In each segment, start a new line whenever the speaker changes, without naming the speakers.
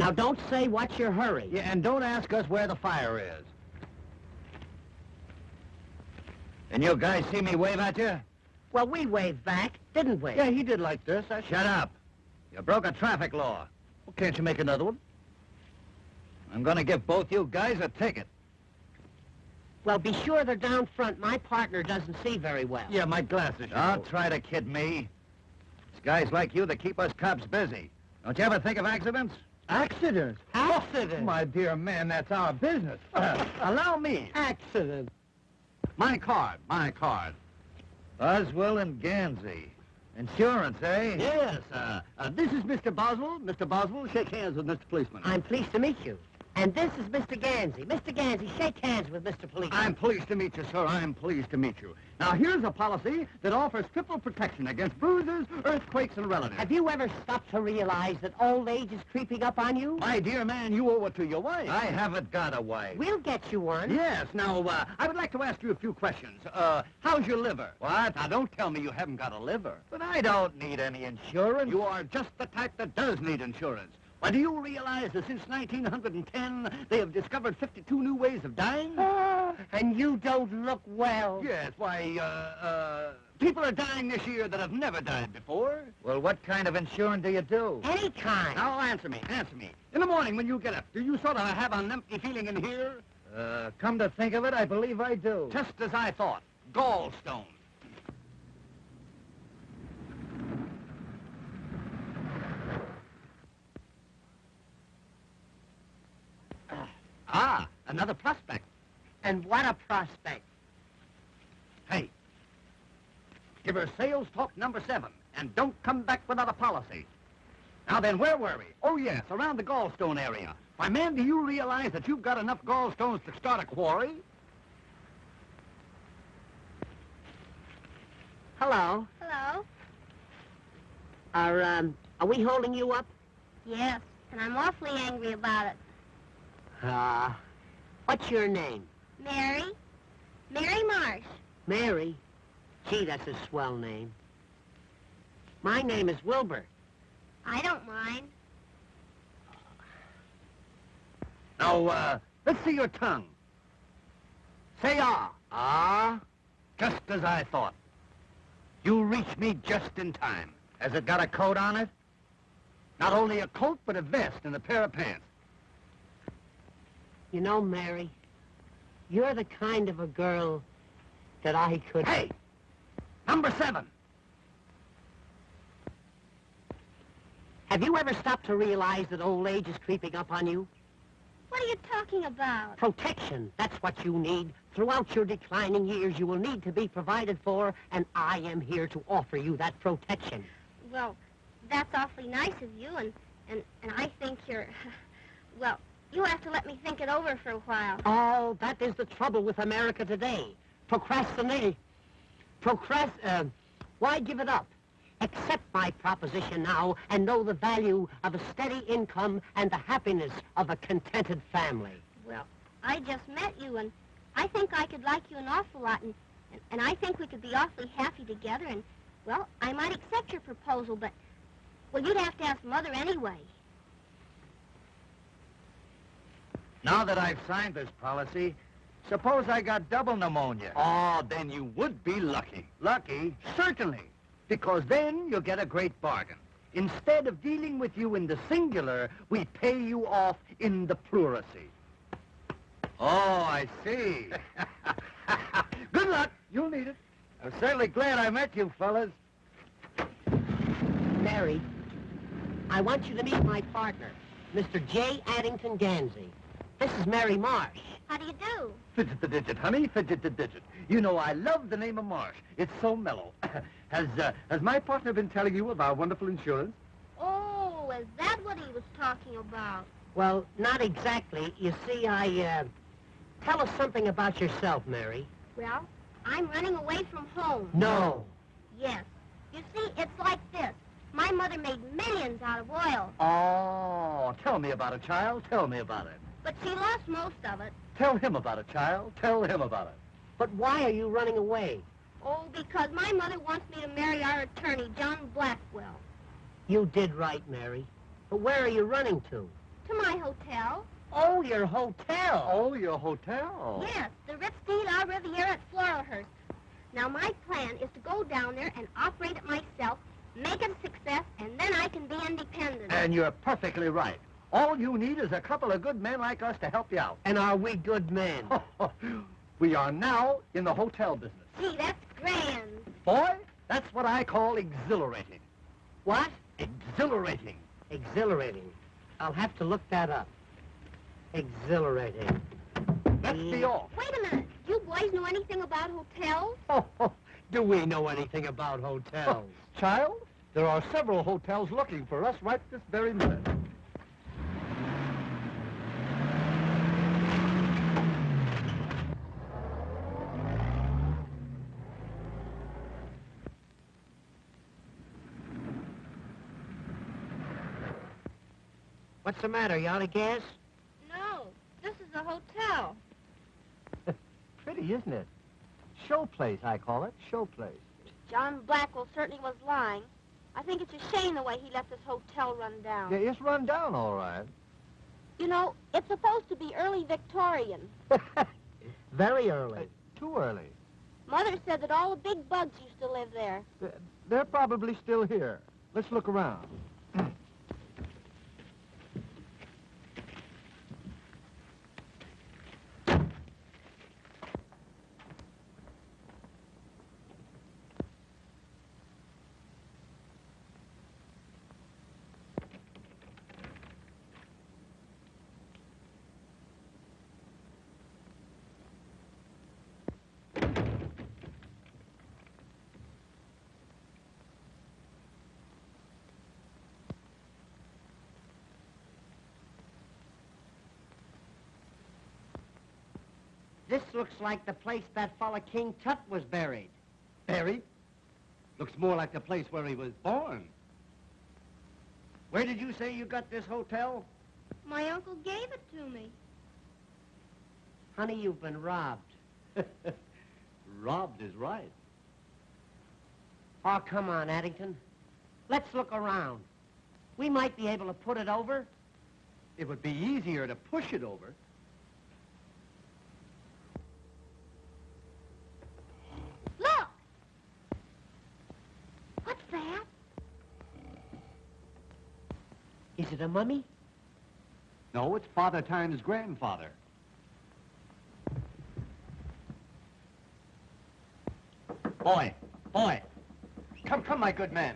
Now, don't say what's your hurry.
Yeah, and don't ask us where the fire is. And you guys see me wave at you?
Well, we waved back, didn't we?
Yeah, he did like this. Shut up. You broke a traffic law. Well, can't you make another one? I'm gonna give both you guys a ticket.
Well, be sure they're down front. My partner doesn't see very well.
Yeah, my glasses. Don't try to kid me. It's guys like you that keep us cops busy. Don't you ever think of accidents?
Accidents?
Accident?
My dear man, that's our business.
Allow me.
Accident.
My card. Boswell and Gansey. Insurance, eh?
Yes, this is Mr. Boswell. Mr. Boswell, shake hands with Mr. Policeman.
I'm pleased to meet you. And this is Mr. Gansey. Mr. Gansey, shake hands with Mr. Policeman.
I'm pleased to meet you, sir. I'm pleased to meet you. Now, here's a policy that offers triple protection against bruises, earthquakes, and relatives.
Have you ever stopped to realize that old age is creeping up on you?
My dear man, you owe it to your wife.
I haven't got a wife.
We'll get you one.
Yes. Now, I would like to ask you a few questions. How's your liver?
What?
Now, don't tell me you haven't got a liver.
But I don't need any insurance.
You are just the type that does need insurance. Why, do you realize that since 1910, they have discovered 52 new ways of dying?
And you don't look well.
Yes, why, people are dying this year that have never died before.
Well, what kind of insurance do you do?
Any kind.
Now, answer me. In the morning when you get up, do you sort of have an empty feeling in here?
Come to think of it, I believe I do.
Just as I thought. Gallstones. Another prospect.
And what a prospect.
Hey, give her sales talk number 7, and don't come back without a policy. Now then, where were we? Oh, yes, around the gallstone area. Why, man, do you realize that you've got enough gallstones to start a quarry?
Hello.
Hello?
Are we holding you up?
Yes, and I'm awfully angry about it.
What's your name?
Mary? Mary Marsh.
Mary? Gee, that's a swell name. My name is Wilbur.
I don't mind.
Now, let's see your tongue. Say ah.
Ah?
Just as I thought. You reached me just in time.
Has it got a coat on it?
Not only a coat, but a vest and a pair of pants.
You know, Mary, you're the kind of a girl that I could...
Hey! Number 7.
Have you ever stopped to realize that old age is creeping up on you?
What are you talking about?
Protection. That's what you need. Throughout your declining years, you will need to be provided for, and I am here to offer you that protection.
Well, that's awfully nice of you, and I think you're... Well, you have to let me think it over for a while.
Oh, that is the trouble with America today. Procrastinate. Why give it up? Accept my proposition now and know the value of a steady income and the happiness of a contented family.
Well, I just met you, and I think I could like you an awful lot, and I think we could be awfully happy together, and, well, I might accept your proposal, but, well, you'd have to ask Mother anyway.
Now that I've signed this policy, suppose I got double pneumonia.
Oh, then you would be lucky.
Lucky?
Certainly, because then you'll get a great bargain. Instead of dealing with you in the singular, we pay you off in the pluracy.
Oh, I see.
Good luck. You'll need it.
I'm certainly glad I met you, fellas.
Mary, I want you to meet my partner, Mr. J. Addington Gansey. This is Mary Marsh.
How do you do?
Fidget the digit, honey, fidget the digit. You know, I love the name of Marsh. It's so mellow. Has my partner been telling you of our wonderful insurance?
Oh, is that what he was talking about?
Well, not exactly. You see, Tell us something about yourself, Mary.
Well, I'm running away from home.
No.
Yes. You see, it's like this. My mother made millions out of oil.
Oh, tell me about it, child. Tell me about it.
But she lost most of it.
Tell him about it, child. Tell him about it.
But why are you running away?
Oh, because my mother wants me to marry our attorney, John Blackwell.
You did right, Mary. But where are you running to?
To To my hotel.
Oh, your hotel.
Oh, your hotel.
Yes, the Ritz de la Riviera at Florahurst. Now, my plan is to go down there and operate it myself, make it a success, and then I can be independent.
And you're perfectly right. All you need is a couple of good men like us to help you out.
And are we good men?
We are now in the hotel business.
Gee, that's grand.
Boy, that's what I call exhilarating.
What?
Exhilarating.
Exhilarating. I'll have to look that up. Exhilarating.
Let's be off.
Wait a minute. Do you boys know anything about hotels?
Do we know anything about hotels?
Child, there are several hotels looking for us right this very minute.
What's the matter? You out of gas?
No, this is a hotel.
Pretty, isn't it? Show place, I call it. Show place.
John Blackwell certainly was lying. I think it's a shame the way he let this hotel run down.
Yeah, it's run down all right.
You know, it's supposed to be early Victorian.
Very early.
Too early.
Mother said that all the big bugs used to live there.
They're probably still here. Let's look around.
This looks like the place that fella King Tut was buried.
Buried? Looks more like the place where he was born. Where did you say you got this hotel?
My uncle gave it to me.
Honey, you've been robbed.
Robbed is right.
Oh, come on, Addington. Let's look around. We might be able to put it over.
It would be easier to push it over.
Look! What's that?
Is it a mummy?
No, it's Father Time's grandfather. Boy, come, my good man.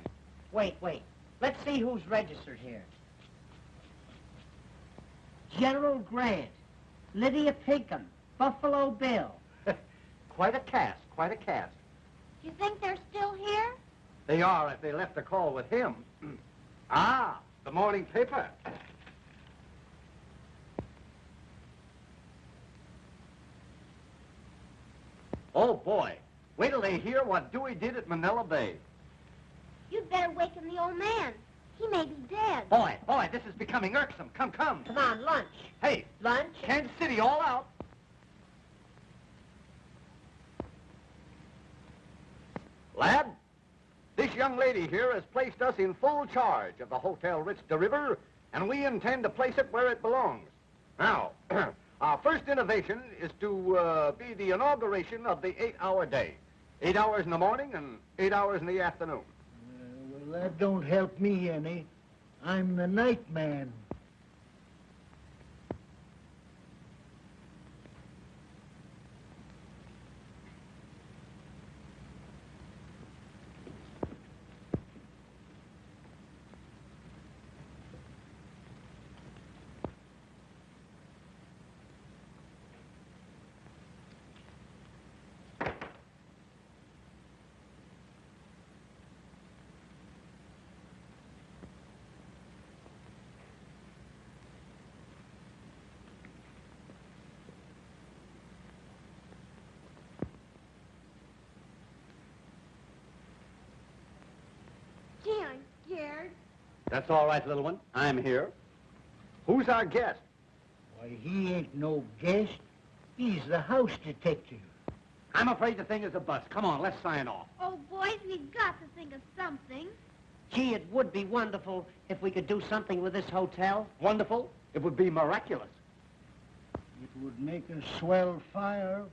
Wait. Let's see who's registered here. General Grant, Lydia Pinkham, Buffalo Bill.
Quite a cast, quite a cast.
You think they're still here?
They are if they left a call with him. Ah, the morning paper. Oh, boy. Wait till they hear what Dewey did at Manila Bay.
You'd better waken the old man. He may be dead.
Boy, this is becoming irksome. Come.
Come on, lunch.
Hey,
Lunch?
Kansas City all out. Lad, this young lady here has placed us in full charge of the Hotel Ritz de River, and we intend to place it where it belongs. Now, our first innovation is to be the inauguration of the 8-hour day. 8 hours in the morning and 8 hours in the afternoon.
Well, that don't help me any. I'm the night man.
Gee, I'm scared.
That's all right, little one. I'm here. Who's our guest?
Why, he ain't no guest. He's the house detective.
I'm afraid the thing is a bust. Come on, let's sign off.
Oh, boys, we've got to think of something.
Gee, it would be wonderful if we could do something with this hotel.
Wonderful? It would be miraculous.
It would make a swell fire.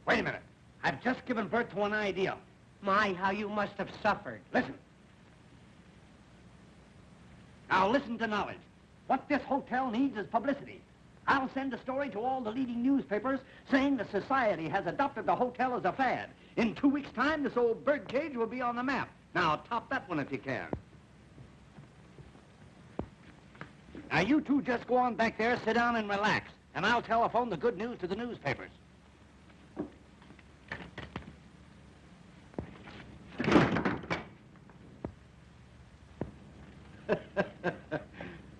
Wait a minute. I've just given birth to an idea.
My, how you must have suffered.
Listen. Now listen to knowledge. What this hotel needs is publicity. I'll send a story to all the leading newspapers saying the society has adopted the hotel as a fad. In 2 weeks' time, this old birdcage will be on the map. Now, top that one if you can. Now, you two just go on back there, sit down and relax, and I'll telephone the good news to the newspapers.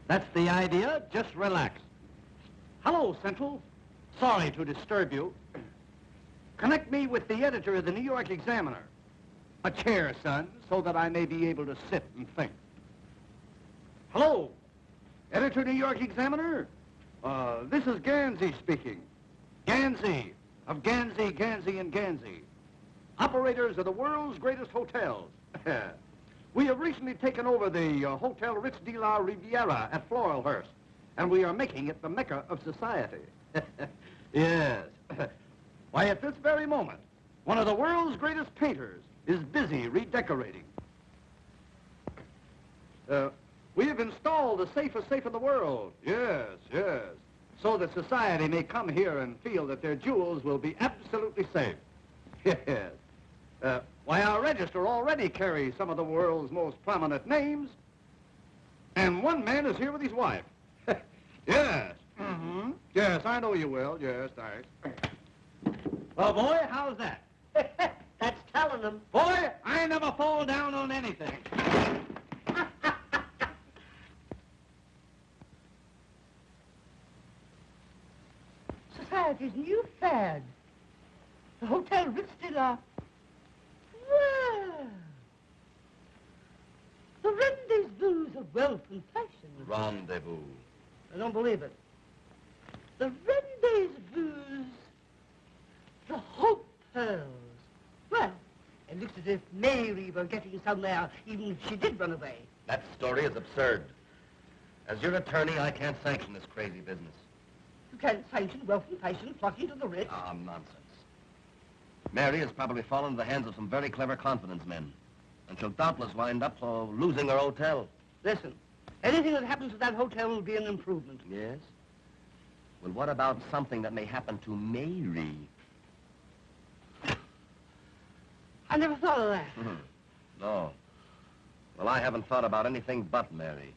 That's the idea. Just relax. Hello, Central. Sorry to disturb you. Connect me with the editor of the New York Examiner. A chair, son, so that I may be able to sit and think. Hello, editor New York Examiner? This is Gansey speaking. Gansey, of Gansey, Gansey, and Gansey. Operators of the world's greatest hotels. We have recently taken over the Hotel Ritz de la Riviera at Floralhurst, and we are making it the mecca of society. Yes. Why, at this very moment, one of the world's greatest painters is busy redecorating. We have installed the safest safe in the world. Yes, yes. So that society may come here and feel that their jewels will be absolutely safe. Yes. Why, our register already carries some of the world's most prominent names. And one man is here with his wife. Yes. Mm-hmm. Yes, I know you will. Yes, thanks. Well, boy, how's that?
That's telling them.
Boy, I never fall down on anything.
Society's new fad. The Hotel Ritz de la... Well, the rendezvous of wealth and fashion.
Rendezvous.
I don't believe it. The rendezvous, the hotels. Well, it looks as if Mary were getting somewhere, even if she did run away.
That story is absurd. As your attorney, I can't sanction this crazy business.
You can't sanction wealth and fashion flocking to the Ritz.
Ah, nonsense. Mary has probably fallen into the hands of some very clever confidence men, and she'll doubtless wind up losing her hotel.
Listen, anything that happens to that hotel will be an improvement.
Yes? Well, what about something that may happen to Mary?
I never thought of that.
No. Well, I haven't thought about anything but Mary.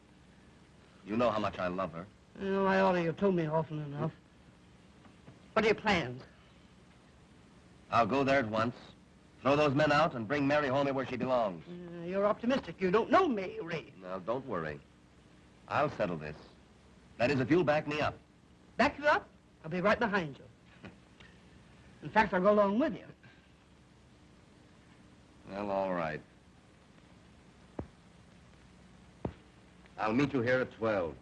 You know how much I love her.
You know, I ought to have told me often enough. What are your plans?
I'll go there at once, throw those men out, and bring Mary home where she belongs.
You're optimistic. You don't know Mary.
Now, don't worry. I'll settle this. That is, if you'll back me up.
Back you up? I'll be right behind you. In fact, I'll go along with you.
Well, all right. I'll meet you here at 12.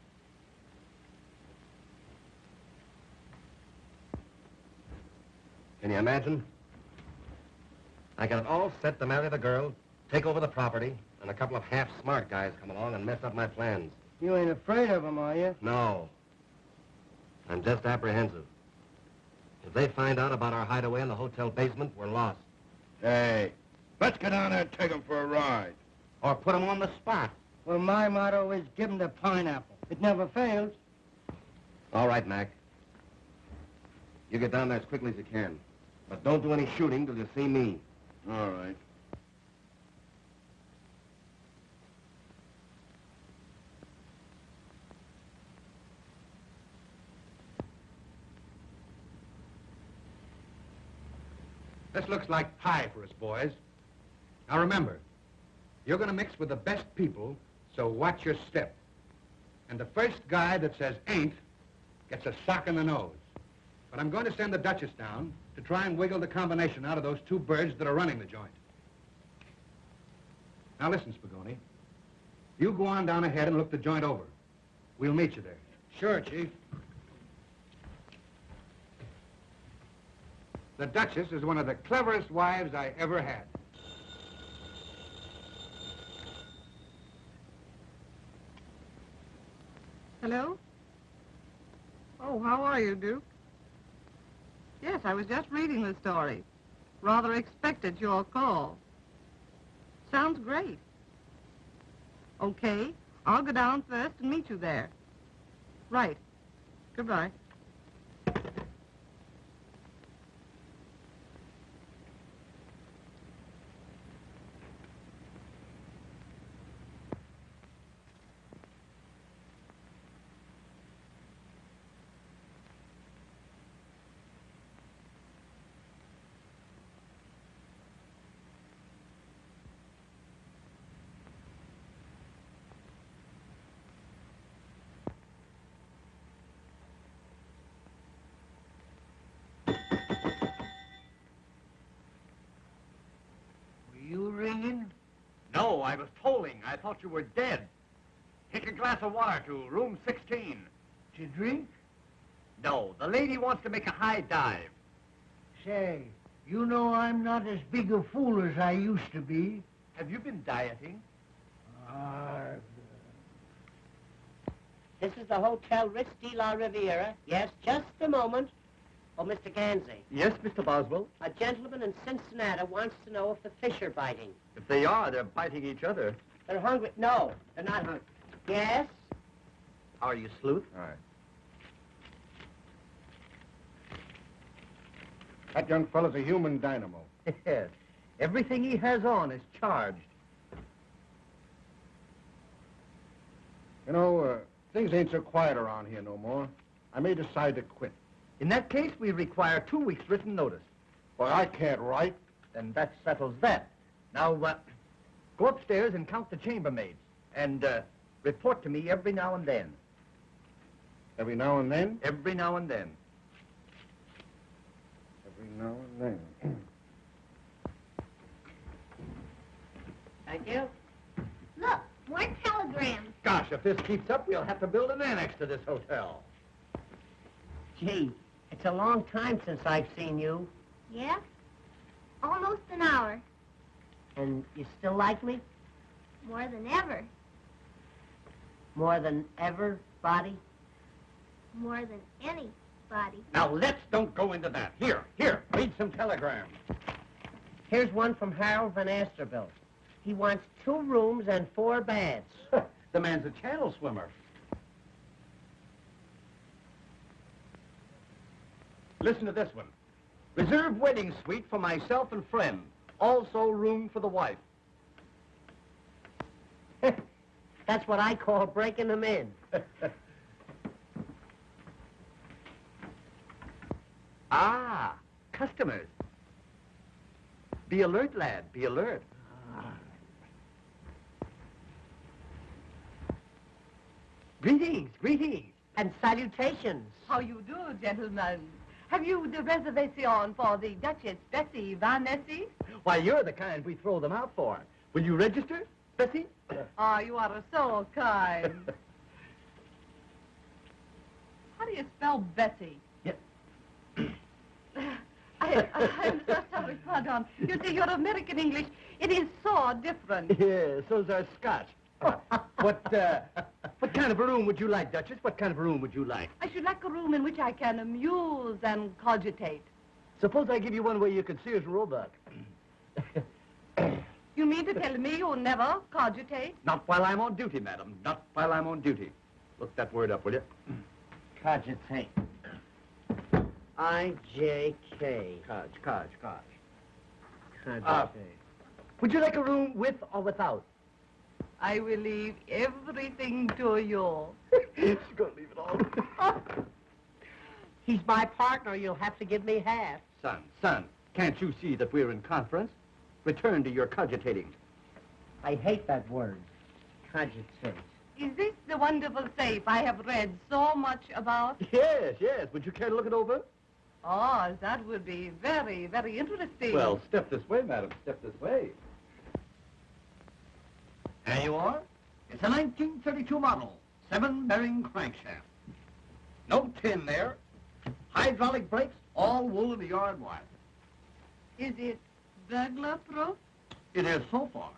Can you imagine? I got it all set to marry the girl, take over the property, and a couple of half-smart guys come along and mess up my plans.
You ain't afraid of them, are you?
No. I'm just apprehensive. If they find out about our hideaway in the hotel basement, we're lost.
Hey, let's get down there and take them for a ride. Or put them on the spot.
Well, my motto is give them the pineapple. It never fails.
All right, Mac. You get down there as quickly as you can. But don't do any shooting till you see me.
All right.
This looks like pie for us, boys. Now remember, you're going to mix with the best people, so watch your step. And the first guy that says ain't gets a sock in the nose. But I'm going to send the Duchess down to try and wiggle the combination out of those two birds that are running the joint. Now listen, Spagoni. You go on down ahead and look the joint over. We'll meet you there.
Sure, Chief.
The Duchess is one of the cleverest wives I ever had.
Hello? Oh, how are you, Duke? Yes, I was just reading the story. Rather expected your call. Sounds great. Okay, I'll go down first and meet you there. Right. Goodbye.
You ringing?
No, I was tolling. I thought you were dead. Take a glass of water to room 16.
To drink?
No, the lady wants to make a high dive.
Say, you know I'm not as big a fool as I used to be.
Have you been dieting?
This is the Hotel Ritz de la Riviera. Yes, just a moment. Oh, Mr. Gansey.
Yes, Mr. Boswell.
A gentleman in Cincinnati wants to know if the fish are biting.
If they are, they're biting each other.
They're hungry. No, they're not hungry. Yes?
Are you, Sleuth? All right.
That young fella's a human dynamo.
Yes. Everything he has on is charged.
You know, things ain't so quiet around here no more. I may decide to quit.
In that case, we require 2 weeks' written notice.
Boy, I can't write.
Then that settles that. Now, go upstairs and count the chambermaids. And report to me every now and then.
Every now and then?
Every now and then.
Every now and then.
Thank you.
Look, more telegrams.
Gosh, if this keeps up, we'll have to build an annex to this hotel.
Gee, it's a long time since I've seen you.
Yeah? Almost an hour.
And you still like me?
More than ever.
More than ever, Body?
More than anybody.
Now, let's don't go into that. Here, read some telegrams.
Here's one from Harold Van Asterbilt. He wants 2 rooms and 4 baths.
The man's a channel swimmer. Listen to this one. Reserve wedding suite for myself and friend. Also room for the wife.
That's what I call breaking them in.
Ah, customers. Be alert, lad, be alert. Greetings, greetings.
And salutations.
How you do, gentlemen? Have you the reservation for the Duchess Bessie Van Nessy?
Why, you're the kind we throw them out for. Will you register, Bessie?
Ah, you are so kind. How do you spell Bessie?
Yeah.
I'm so sorry, pardon. You see, your American English, it is so different.
Yeah, so's our Scotch. What kind of a room would you like, Duchess? What kind of a room would you like?
I should like a room in which I can amuse and cogitate.
Suppose I give you one where you could Sears Roebuck.
You mean to tell me you never cogitate?
Not while I'm on duty, madam. Not while I'm on duty. Look that word up, will you?
Cogitate. I-J-K.
Codge.
Cogitate.
Would you like a room with or without?
I will leave everything to you.
She's gonna leave it all.
He's my partner. You'll have to give me half.
Son, can't you see that we're in conference? Return to your cogitating.
I hate that word. Cogitate.
Is this the wonderful safe I have read so much about?
Yes. Would you care to look it over?
Oh, that would be very, very interesting.
Well, step this way, madam. Step this way. There you are. It's a 1932 model, 7-bearing crankshaft. No tin there. Hydraulic brakes, all wool in the yard wire.
Is it burglar-proof?
It is so far.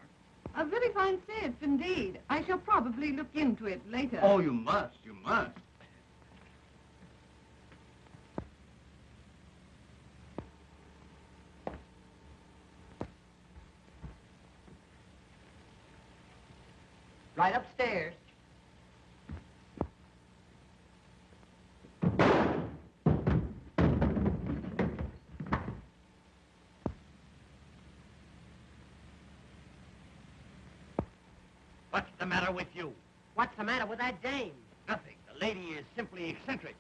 A very fine safe, indeed. I shall probably look into it later.
Oh, you must, you must.
Right upstairs.
What's the matter with you?
What's the matter with that dame?
Nothing. The lady is simply eccentric.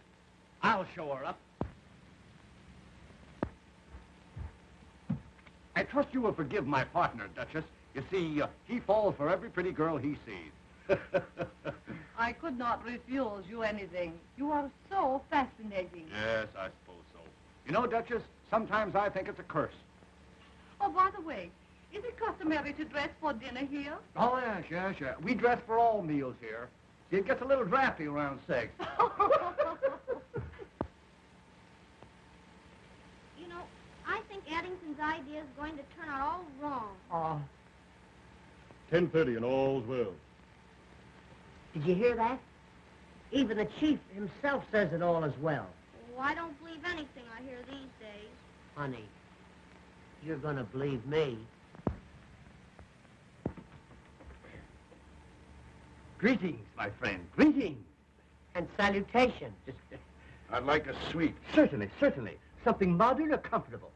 I'll show her up. I trust you will forgive my partner, Duchess. You see, he falls for every pretty girl he sees.
I could not refuse you anything. You are so fascinating.
Yes, I suppose so. You know, Duchess, sometimes I think it's a curse.
Oh, by the way, is it customary to dress for dinner here?
Oh, yes. We dress for all meals here. It gets a little drafty around 6.
You know, I think Addington's idea is going to turn out all wrong.
Oh,
10:30 and all's well.
did you hear that? Even the chief himself says it all as well.
Oh, I don't believe anything I hear these days.
Honey, you're gonna believe me.
Greetings, my friend. Greetings.
And salutations.
I'd like a suite.
Certainly. Something modern or comfortable.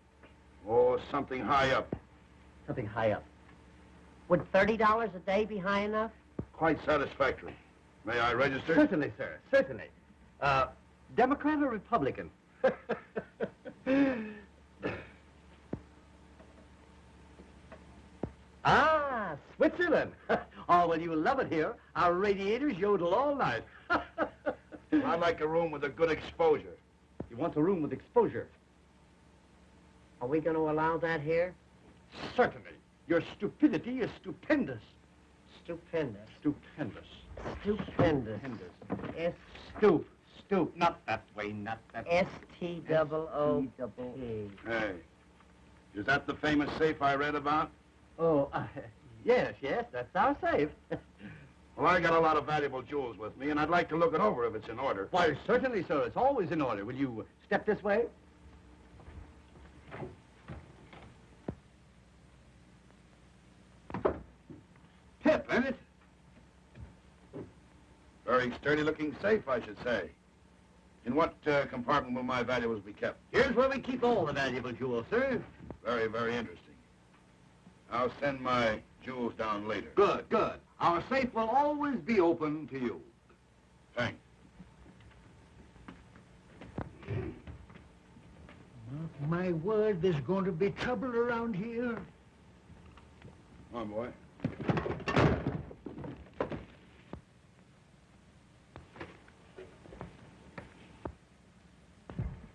Oh, something high up.
Something high up.
Would $30 a day be high enough?
Quite satisfactory. May I register?
Certainly, sir. Certainly. Democrat or Republican? Ah, Switzerland. Oh, well, you'll love it here. Our radiators yodel all night.
I'd like a room with a good exposure.
You want a room with exposure?
Are we gonna allow that here?
Certainly. Your stupidity is stupendous.
Stupendous.
Stupendous.
Stupendous.
Stupendous. Stoop. Not that way, not that way.
S-T-O-O-P.
Hey, is that the famous safe I read about?
Oh, yes, that's our safe.
Well, I got a lot of valuable jewels with me, and I'd like to look it over if it's in order.
Why, certainly, sir. It's always in order. Will you step this way? Pip, ain't it?
Very sturdy-looking safe, I should say. In what compartment will my valuables be kept?
Here's where we keep all the valuable jewels, sir.
Very, very interesting. I'll send my jewels down later.
Good. Our safe will always be open to you.
Thanks.
My word, there's going to be trouble around here.
Come on, boy.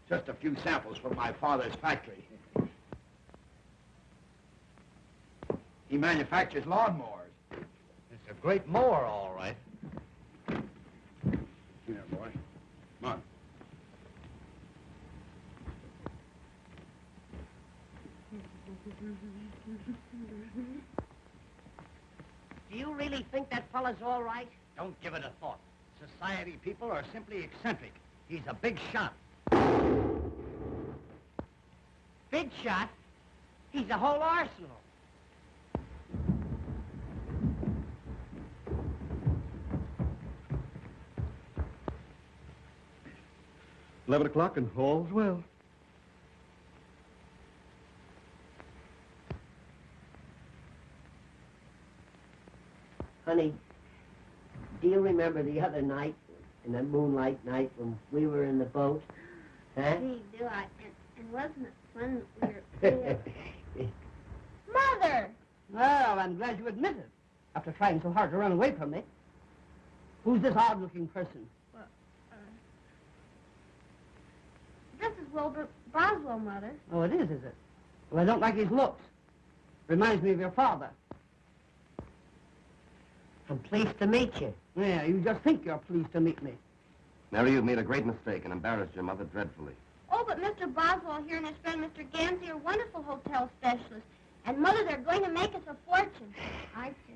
Just a few samples from my father's factory. He manufactures lawnmowers. It's a great mower, all right.
Here, boy. Come on.
Do you really think that fella's all right?
Don't give it a thought. Society people are simply eccentric. He's a big shot.
Big shot? He's a whole arsenal.
$11 and all's well.
Honey, do you remember the other night, in that moonlight night when we were in the boat? Huh?
Gee, do I? And wasn't it fun we were... Mother!
Well, I'm glad you admit it, after trying so hard to run away from me. Who's this odd-looking person?
This is Wilbur Boswell, Mother.
Oh, it is it? Well, I don't like his looks. Reminds me of your father. I'm pleased to meet you. Yeah, you just think you're pleased to meet me.
Mary, you've made a great mistake and embarrassed your mother dreadfully.
Oh, but Mr. Boswell here and his friend Mr. Gansey are wonderful hotel specialists. And, Mother, they're going to make us a fortune, aren't you?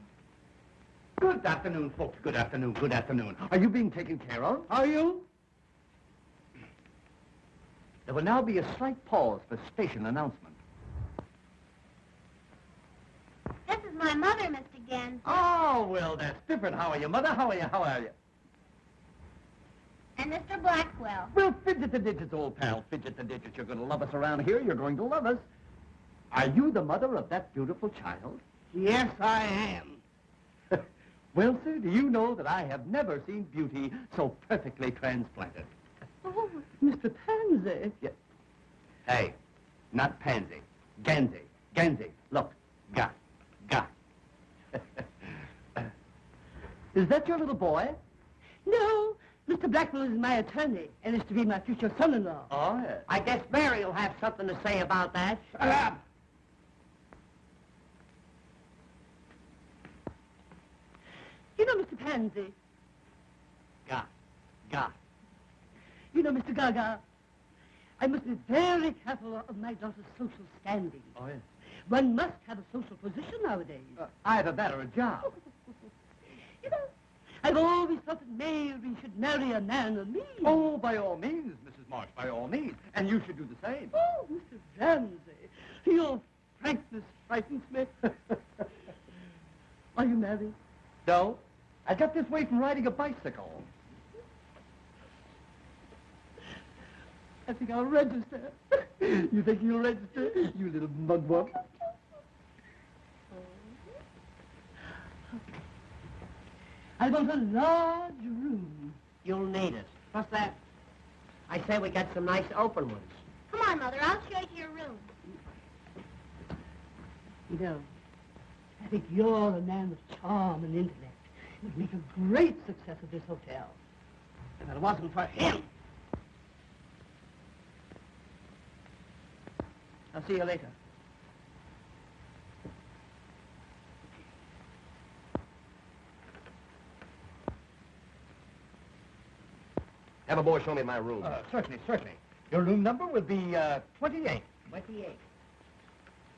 Good afternoon, folks. Good afternoon. Good afternoon. Are you being taken care of? Are you? There will now be a slight pause for station announcement.
This is my mother, Mr. Gans.
Oh, well, that's different. How are you, Mother? How are you? How are you?
And Mr. Blackwell.
Well, fidget the digits, old pal. Fidget the digits. You're going to love us around here. You're going to love us. Are you the mother of that beautiful child?
Yes, I am.
Well, sir, do you know that I have never seen beauty so perfectly transplanted?
Oh, Mr. Pansy.
Yeah. Hey, not pansy. Gansy. Gansy. Look. Ga. Is that your little boy?
No, Mr. Blackwell is my attorney and is to be my future son-in-law.
Oh, yes.
I guess Mary will have something to say about that.
Shut up!
You know, Mr. Pansy.
Ga.
You know, Mr. Gaga, I must be very careful of my daughter's social standing.
Oh, yes.
One must have a social position nowadays.
Either that or a job.
You know, I've always thought that Mary should marry a man of means.
Oh, by all means, Mrs. Marsh, by all means. And you should do the same.
Oh, Mr. Ramsey, your frankness frightens me. Are you married?
No, I got this way from riding a bicycle.
I think I'll register. You think you'll register, you little mugwump? I want a large room.
You'll need it. What's that? I say we got some nice open ones.
Come on, Mother, I'll show you your room.
You know, I think you're a man of charm and intellect. You'd make a great success of this hotel. If it wasn't for him. I'll see you later.
Have a boy show me my room.
Certainly. Your room number will be 28.
28.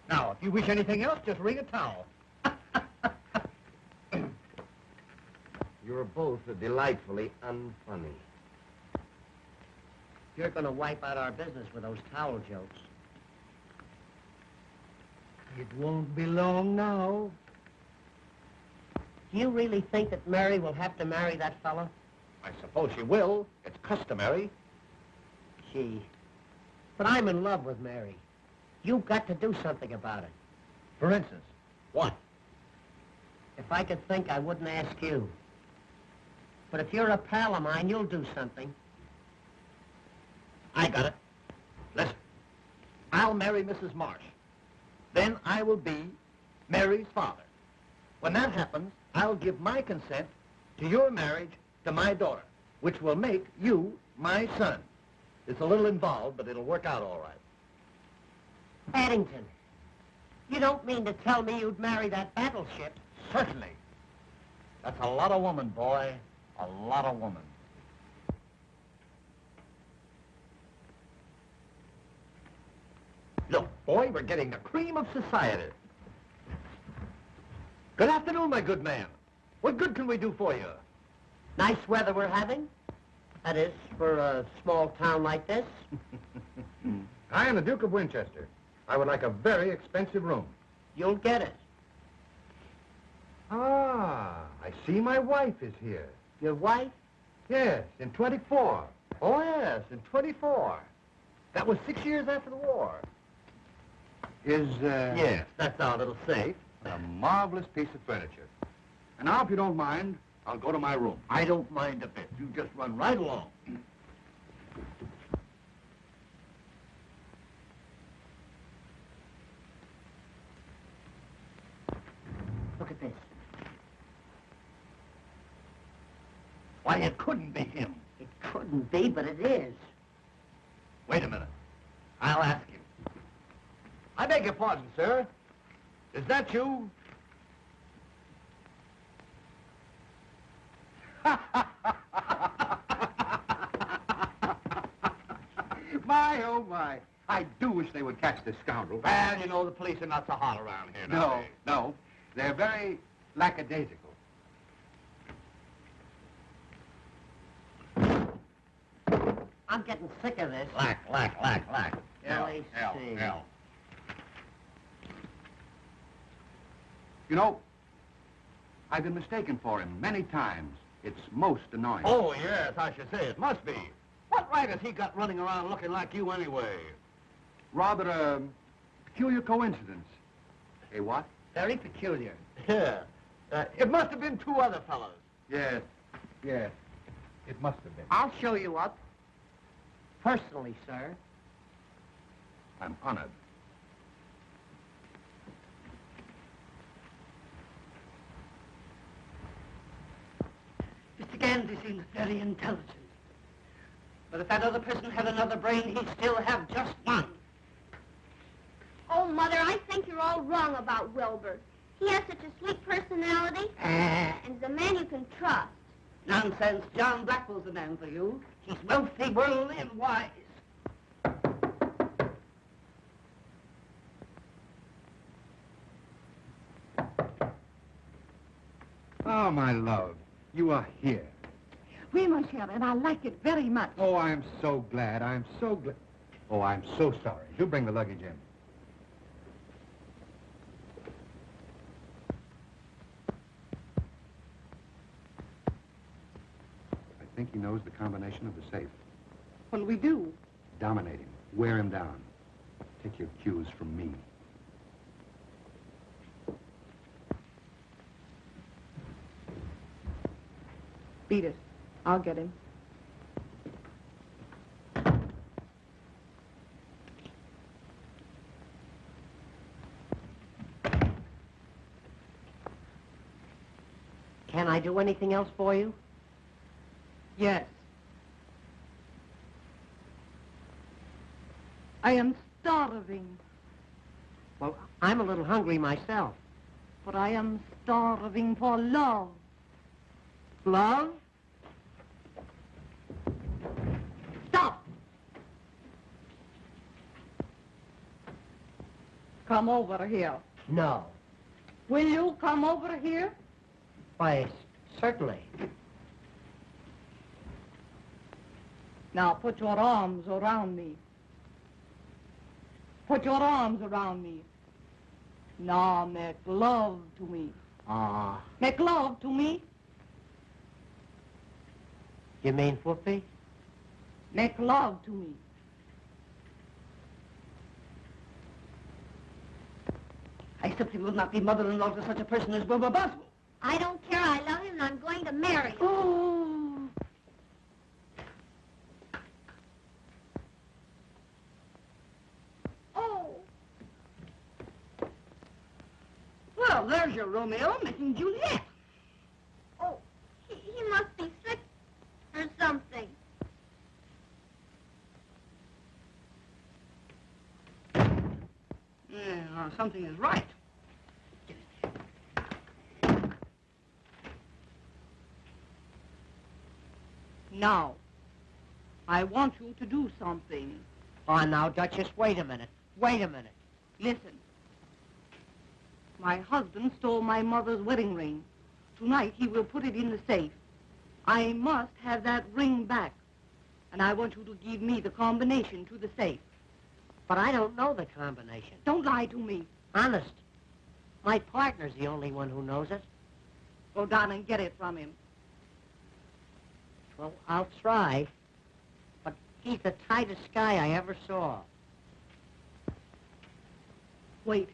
Now, if you wish anything else, just ring a towel.
You're both delightfully unfunny.
You're going to wipe out our business with those towel jokes.
It won't be long now.
Do you really think that Mary will have to marry that fella?
I suppose she will. It's customary.
Gee. But I'm in love with Mary. You've got to do something about it.
For instance, what?
If I could think, I wouldn't ask you. But if you're a pal of mine, you'll do something.
I got it. Listen, I'll marry Mrs. Marsh. Then I will be Mary's father. When that happens, I'll give my consent to your marriage to my daughter, which will make you my son. It's a little involved, but it'll work out all right.
Paddington, you don't mean to tell me you'd marry that battleship?
Certainly. That's a lot of woman, boy. A lot of woman. Look, boy, we're getting the cream of society. Good afternoon, my good man. What good can we do for you?
Nice weather we're having. That is, for a small town like this.
I am the Duke of Winchester. I would like a very expensive room.
You'll get it.
Ah, I see my wife is here.
Your wife?
Yes, in 24.
Oh, yes, in 24. That was 6 years after the war. Yes, that's our little safe.
A marvelous piece of furniture. And now, if you don't mind, I'll go to my room.
I don't mind a bit. You just run right along.
Look at this.
Why, it couldn't be him.
It couldn't be, but it is.
Wait a minute. I'll ask him. I beg your pardon, sir. Is that you?
My, oh, my. I do wish they would catch this scoundrel.
Well, you know, the police are not so hot around here
No,
nowadays.
no. They're very lackadaisical.
I'm getting sick of this.
Lack.
LAC.
L. You know, I've been mistaken for him many times. It's most annoying.
Oh, yes, I should say it must be. What right has he got running around looking like you anyway?
Rather a peculiar coincidence. Eh, what?
Very peculiar.
Yeah. It must have been two other fellows.
Yes. It must have been.
I'll show you up. Personally, sir.
I'm honored.
Mr. Gandy seems very intelligent. But if that other person had another brain, he'd still have just one.
Oh, Mother, I think you're all wrong about Wilbur. He has such a sweet personality, and he's a man you can trust.
Nonsense. John Blackwell's the man for you. He's wealthy, worldly, and wise.
Oh, my love, you are here.
Oui, mon cher, and I like it very much.
Oh, I'm so glad. I'm so glad. Oh, I'm so sorry. You bring the luggage in. I think he knows the combination of the safe.
What'll we do?
Dominate him. Wear him down. Take your cues from me.
Beat it. I'll get him.
Can I do anything else for you?
Yes. I am starving,
Well, I'm a little hungry myself.
but I am starving for love.
Love?
Stop! Come over here.
No.
Will you come over here?
Why, certainly.
Now put your arms around me. Put your arms around me. Now make love to me. Make love to me.
You mean whoopee?
Make love to me.
I simply will not be mother-in-law to such a person as Wilbur Boswell.
I don't care. I love him, and I'm going to marry him.
Oh.
Oh.
Well, there's your Romeo missing Juliet.
Oh, he must be sick or something.
Yeah, something is right.
Now, I want you to do something.
Oh, now, Duchess, wait a minute. Wait a minute.
Listen. My husband stole my mother's wedding ring. Tonight he will put it in the safe. I must have that ring back. And I want you to give me the combination to the safe.
But I don't know the combination.
Don't lie to me.
Honest. My partner's the only one who knows it.
Go down and get it from him.
Well, I'll try. But he's the tightest guy I ever saw.
Wait.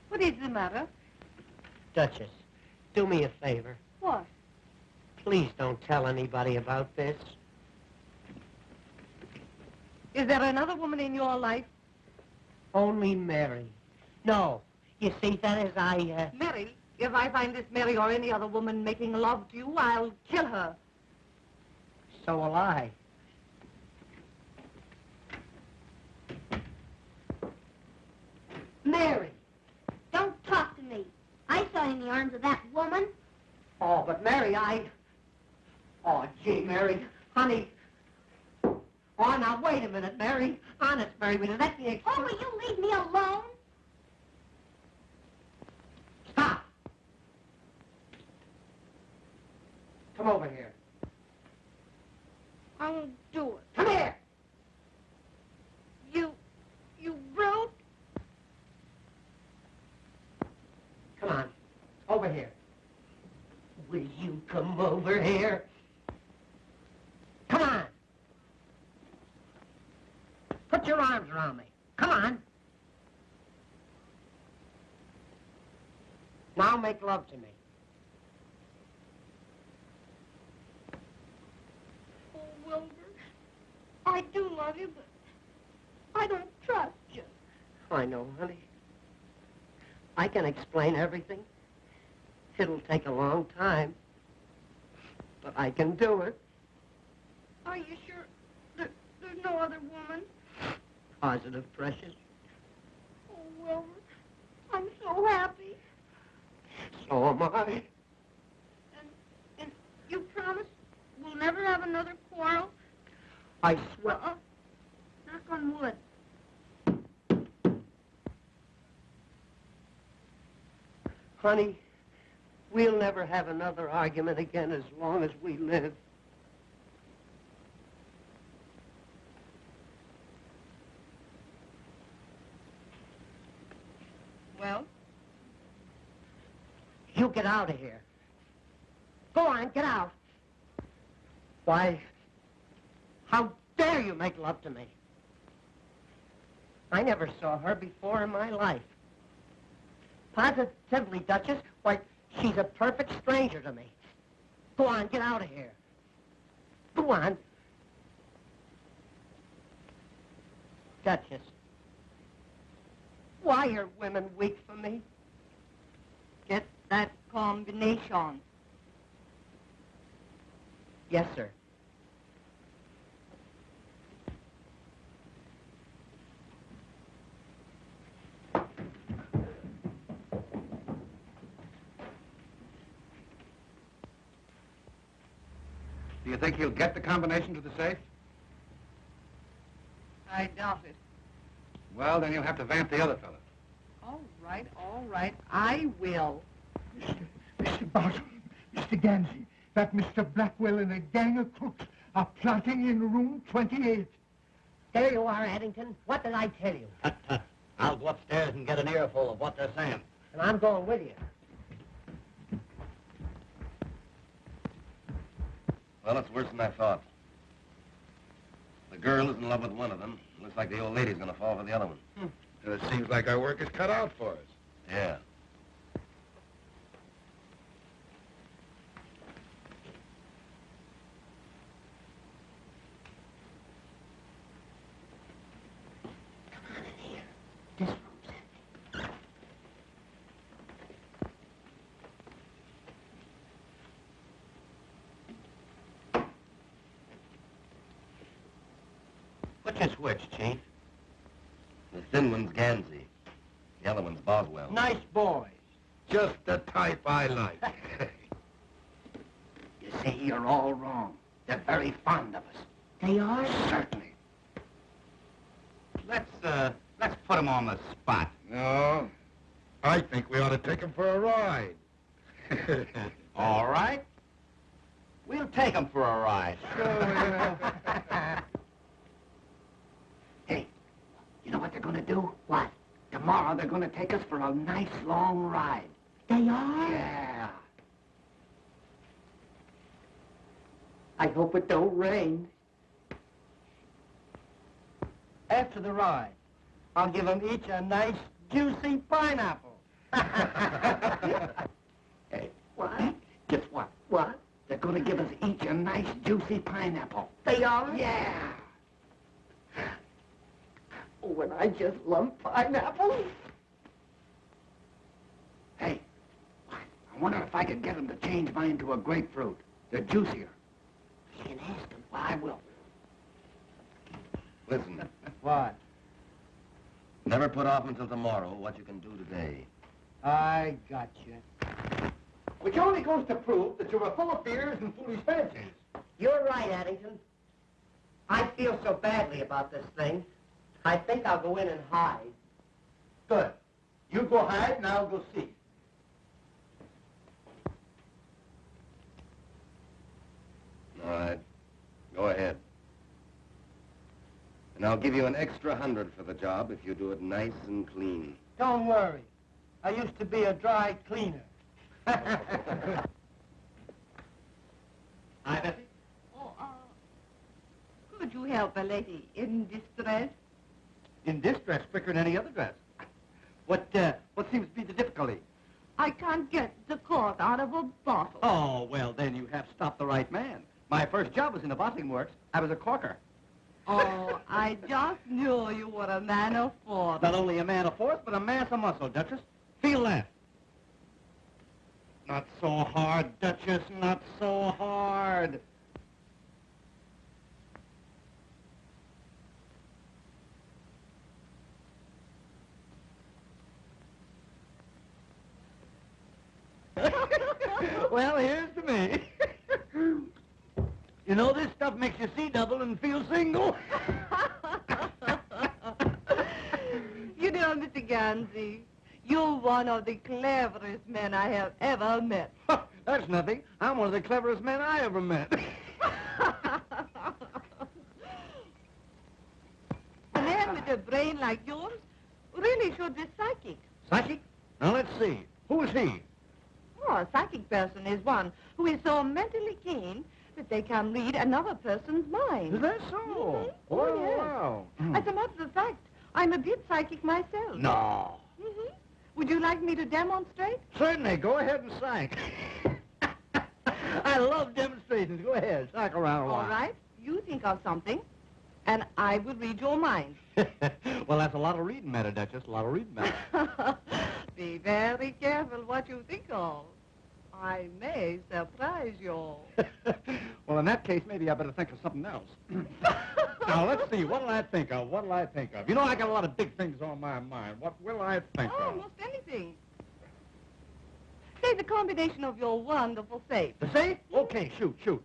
What is the matter?
Duchess, do me a favor.
What?
Please don't tell anybody about this.
Is there another woman in your life?
Only Mary. No. You see, that is,
Mary, if I find this Mary or any other woman making love to you, I'll kill her.
So will I.
Mary, don't talk to me. I saw you in the arms of that woman.
Oh, but Mary, Oh, gee, Mary. Honey. Oh, now, wait a minute, Mary. Honest, Mary, will you let me
Oh, will you leave me alone?
Stop. Come over here.
I won't do it.
Come here.
You brute.
Come on. Over here. Will you come over here? Come on. Put your arms around me. Come on. Now make love to me.
Oh, Wilbur, I do love you, but I don't trust you.
I know, honey. I can explain everything. It'll take a long time, but I can do it.
Are you sure there's no other woman?
Positive, precious.
Oh, Wilbur, I'm so happy.
So am I.
And you promise we'll never have another quarrel?
I swear.
Knock on wood.
Honey, we'll never have another argument again as long as we live.
Well?
You get out of here. Go on, get out. Why, how dare you make love to me? I never saw her before in my life. Positively, Duchess, why, she's a perfect stranger to me. Go on, get out of here. Go on. Duchess, why are women weak for me?
Get that combination.
Yes, sir.
Do you think he'll get the combination to the safe?
I doubt it.
Well, then you'll have to vamp the other fella.
All right. I will.
Mr. Boswell, Mr. Gansey, that Mr. Blackwell and a gang of crooks are plotting in room 28.
There you are, Addington. What did I tell you?
I'll go upstairs and get an earful of what they're saying.
And I'm going with you.
Well, it's worse than I thought. The girl is in love with one of them. Looks like the old lady's gonna fall for the other one.
And it seems like our work is cut out for us.
Yeah.
This room's empty.
Which is which, Chief?
The thin one's Gansey. The other one's Boswell.
Nice boys.
Just the type I like.
You see, you're all wrong. They're very fond of us.
They are?
Certainly. Let's put them on the spot.
No, I think we ought to take him for a ride.
All right. We'll take them for a ride. Hey, you know what they're going to do?
What?
Tomorrow they're going to take us for a nice long ride.
They are?
Yeah.
I hope it don't rain. After the ride, I'll give them each a nice, juicy pineapple.
Hey, what? Guess what?
What?
They're going to give us each a nice, juicy pineapple.
They are?
Yeah.
Oh, when I just love pineapples.
Hey, I wonder if I could get him to change mine to a grapefruit. They're juicier.
You can ask him.
Well, I will.
Listen,
What?
never put off until tomorrow what you can do today.
I got you.
Which only goes to prove that you're full of fears and foolish fancies.
You're right, Addington. I feel so badly about this thing. I think I'll go in and hide.
Good. You go hide and I'll go see.
All right. Go ahead. And I'll give you an extra 100 for the job if you do it nice and clean.
Don't worry. I used to be a dry cleaner.
Hi, Bessie.
Oh, could you help a lady in distress?
In this dress, quicker than any other dress. What seems to be the difficulty?
I can't get the cork out of a bottle.
Oh, well, then you have stopped the right man. My first job was in the bottling works. I was a corker.
Oh, I just knew you were a man of force.
Not only a man of force, but a mass of muscle, Duchess. Feel that. Not so hard, Duchess, not so hard. Well, here's to me. You know, this stuff makes you see double and feel single.
You know, Mr. Gansey, you're one of the cleverest men I have ever met.
That's nothing. I'm one of the cleverest men I ever met.
A man with a brain like yours really should be psychic.
Psychic? Now, let's see. Who is he?
Oh, a psychic person is one who is so mentally keen that they can read another person's mind.
Is that so?
Mhm.
Oh,
yes.
wow.
As a matter of fact, I'm a bit psychic myself.
No.
Mm-hmm. Would you like me to demonstrate?
Certainly. Go ahead and psych. I love demonstrations. Go ahead. Psych around a while.
All right. You think of something, and I will read your mind.
Well, that's a lot of reading matter, Duchess. A lot of reading matter.
Be very careful what you think of. I may surprise you.
Well, in that case, maybe I better think of something else. Now, let's see. What'll I think of? What'll I think of? You know, I got a lot of big things on my mind. What will I think of?
Almost anything. Say the combination of your wonderful safe.
The safe? Okay, shoot.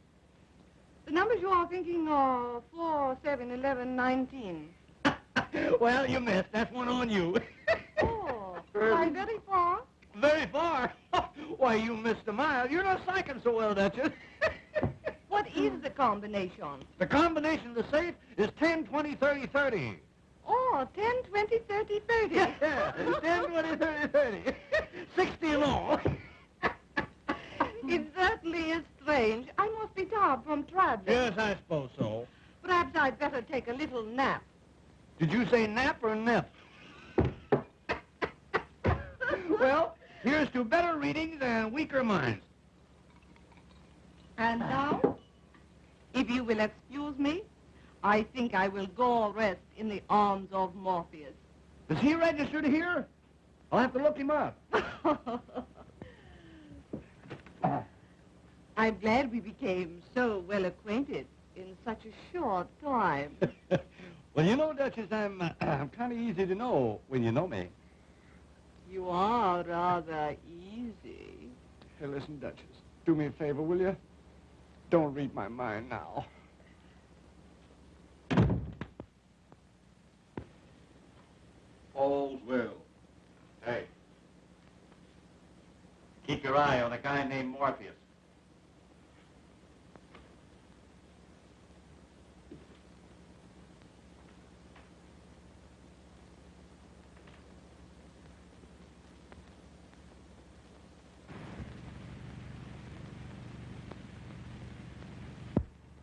The numbers you are thinking are 4, 7, 11, 19.
Well, you missed. That's one on you.
Oh, am I very far?
Very far. Why, you missed a mile. You're not psyching so well, Duchess.
What is the combination?
The combination of the safe is 10, 20, 30, 30.
Oh, 10, 20, 30, 30.
Yeah, 10, 20, 30, 30. 60 in all.
It certainly is strange. I must be tired from traveling.
Yes, I suppose so.
Perhaps I'd better take a little nap.
Did you say nap or nip? Well, here's to better readings and weaker minds.
And now, if you will excuse me, I think I will go rest in the arms of Morpheus.
Is he registered here? I'll have to look him up.
I'm glad we became so well acquainted in such a short time.
Well, you know, Duchess, I'm kind of easy to know when you know me.
You are rather easy.
Hey, listen, Duchess, do me a favor, will you? Don't read my mind now.
All's well.
Hey. Keep your eye on a guy named Morpheus.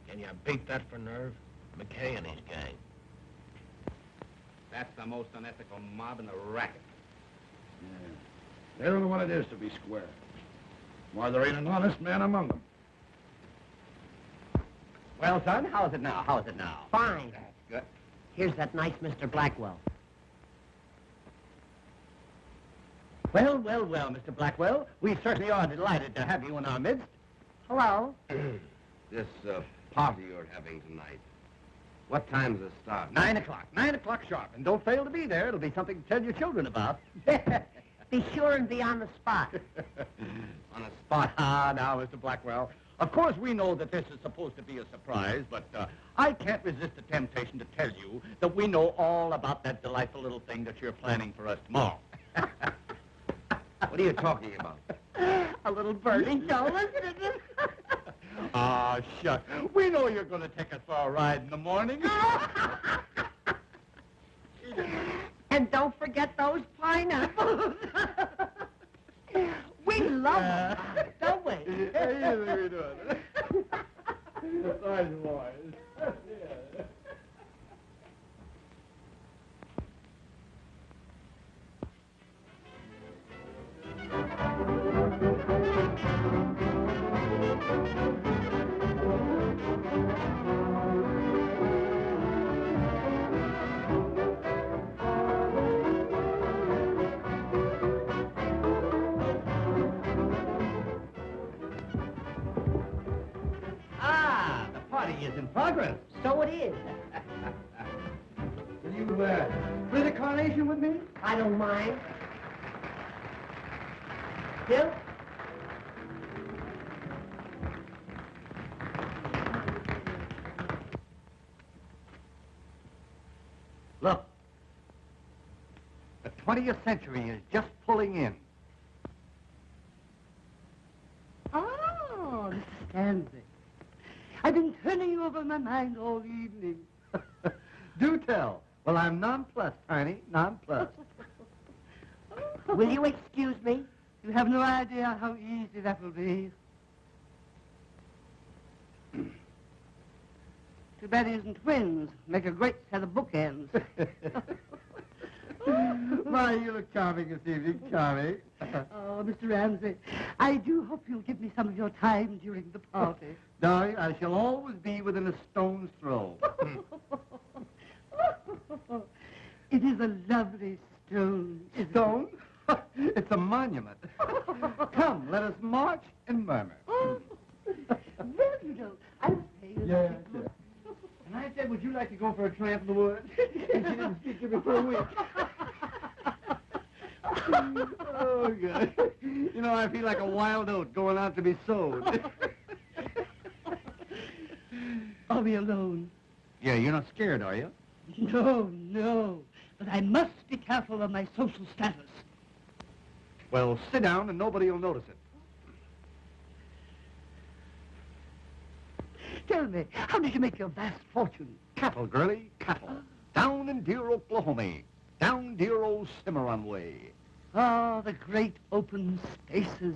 Can you beat that for nerve? McKay and his gang.
That's the most unethical mob in the racket.
Yeah. They don't know what it is to be square. Why, there ain't an honest man among them.
Well, son, how is it now?
Fine.
That's good.
Here's that nice Mr. Blackwell.
Well, well, well, Mr. Blackwell. We certainly are delighted to have you in our midst.
Hello.
This party you're having tonight, what time's the start?
9 o'clock. 9 o'clock sharp. And don't fail to be there. It'll be something to tell your children about.
Be sure and be on the spot.
On a spot.
Ah, now, Mr. Blackwell. Of course, we know that this is supposed to be a surprise, but I can't resist the temptation to tell you that we know all about that delightful little thing that you're planning for us tomorrow.
What are you talking about?
A little birdie. No, listen to this.
Ah, shucks. We know you're going to take us for a ride in the morning.
And don't forget those pineapples. We love them, don't we?
Yeah, we do it. Nice boys. Yeah. Ah, the party is in progress.
So it is.
Will you play the carnation with me?
I don't mind. Bill?
Look, the 20th century is just pulling in.
Oh, Mr. Stanley. I've been turning over my mind all evening.
Do tell. Well, I'm nonplussed, Tiny, nonplussed.
Will you excuse me? You have no idea how easy that will be. Too bad he isn't twins. Make a great set of bookends.
My, you look charming this evening, charming.
Oh, Mr. Ramsey, I do hope you'll give me some of your time during the party.
Darling, I shall always be within a stone's throw.
It is a lovely stone. isn't it?
Stone? It's a monument. Come, let us march and murmur.
Oh, well, you know, I was paying attention.
And I said, would you like to go for a tramp in the woods? And she didn't speak to me for a week. Oh, good. You know, I feel like a wild oat going out to be sowed.
Are we alone?
Yeah, you're not scared, are you?
No, no. But I must be careful of my social status.
Well, sit down and nobody will notice it.
Tell me, how did you make your vast fortune?
Cattle, girlie, cattle. Down in dear Oklahoma. Down dear old Cimarron way.
Ah, the great open spaces.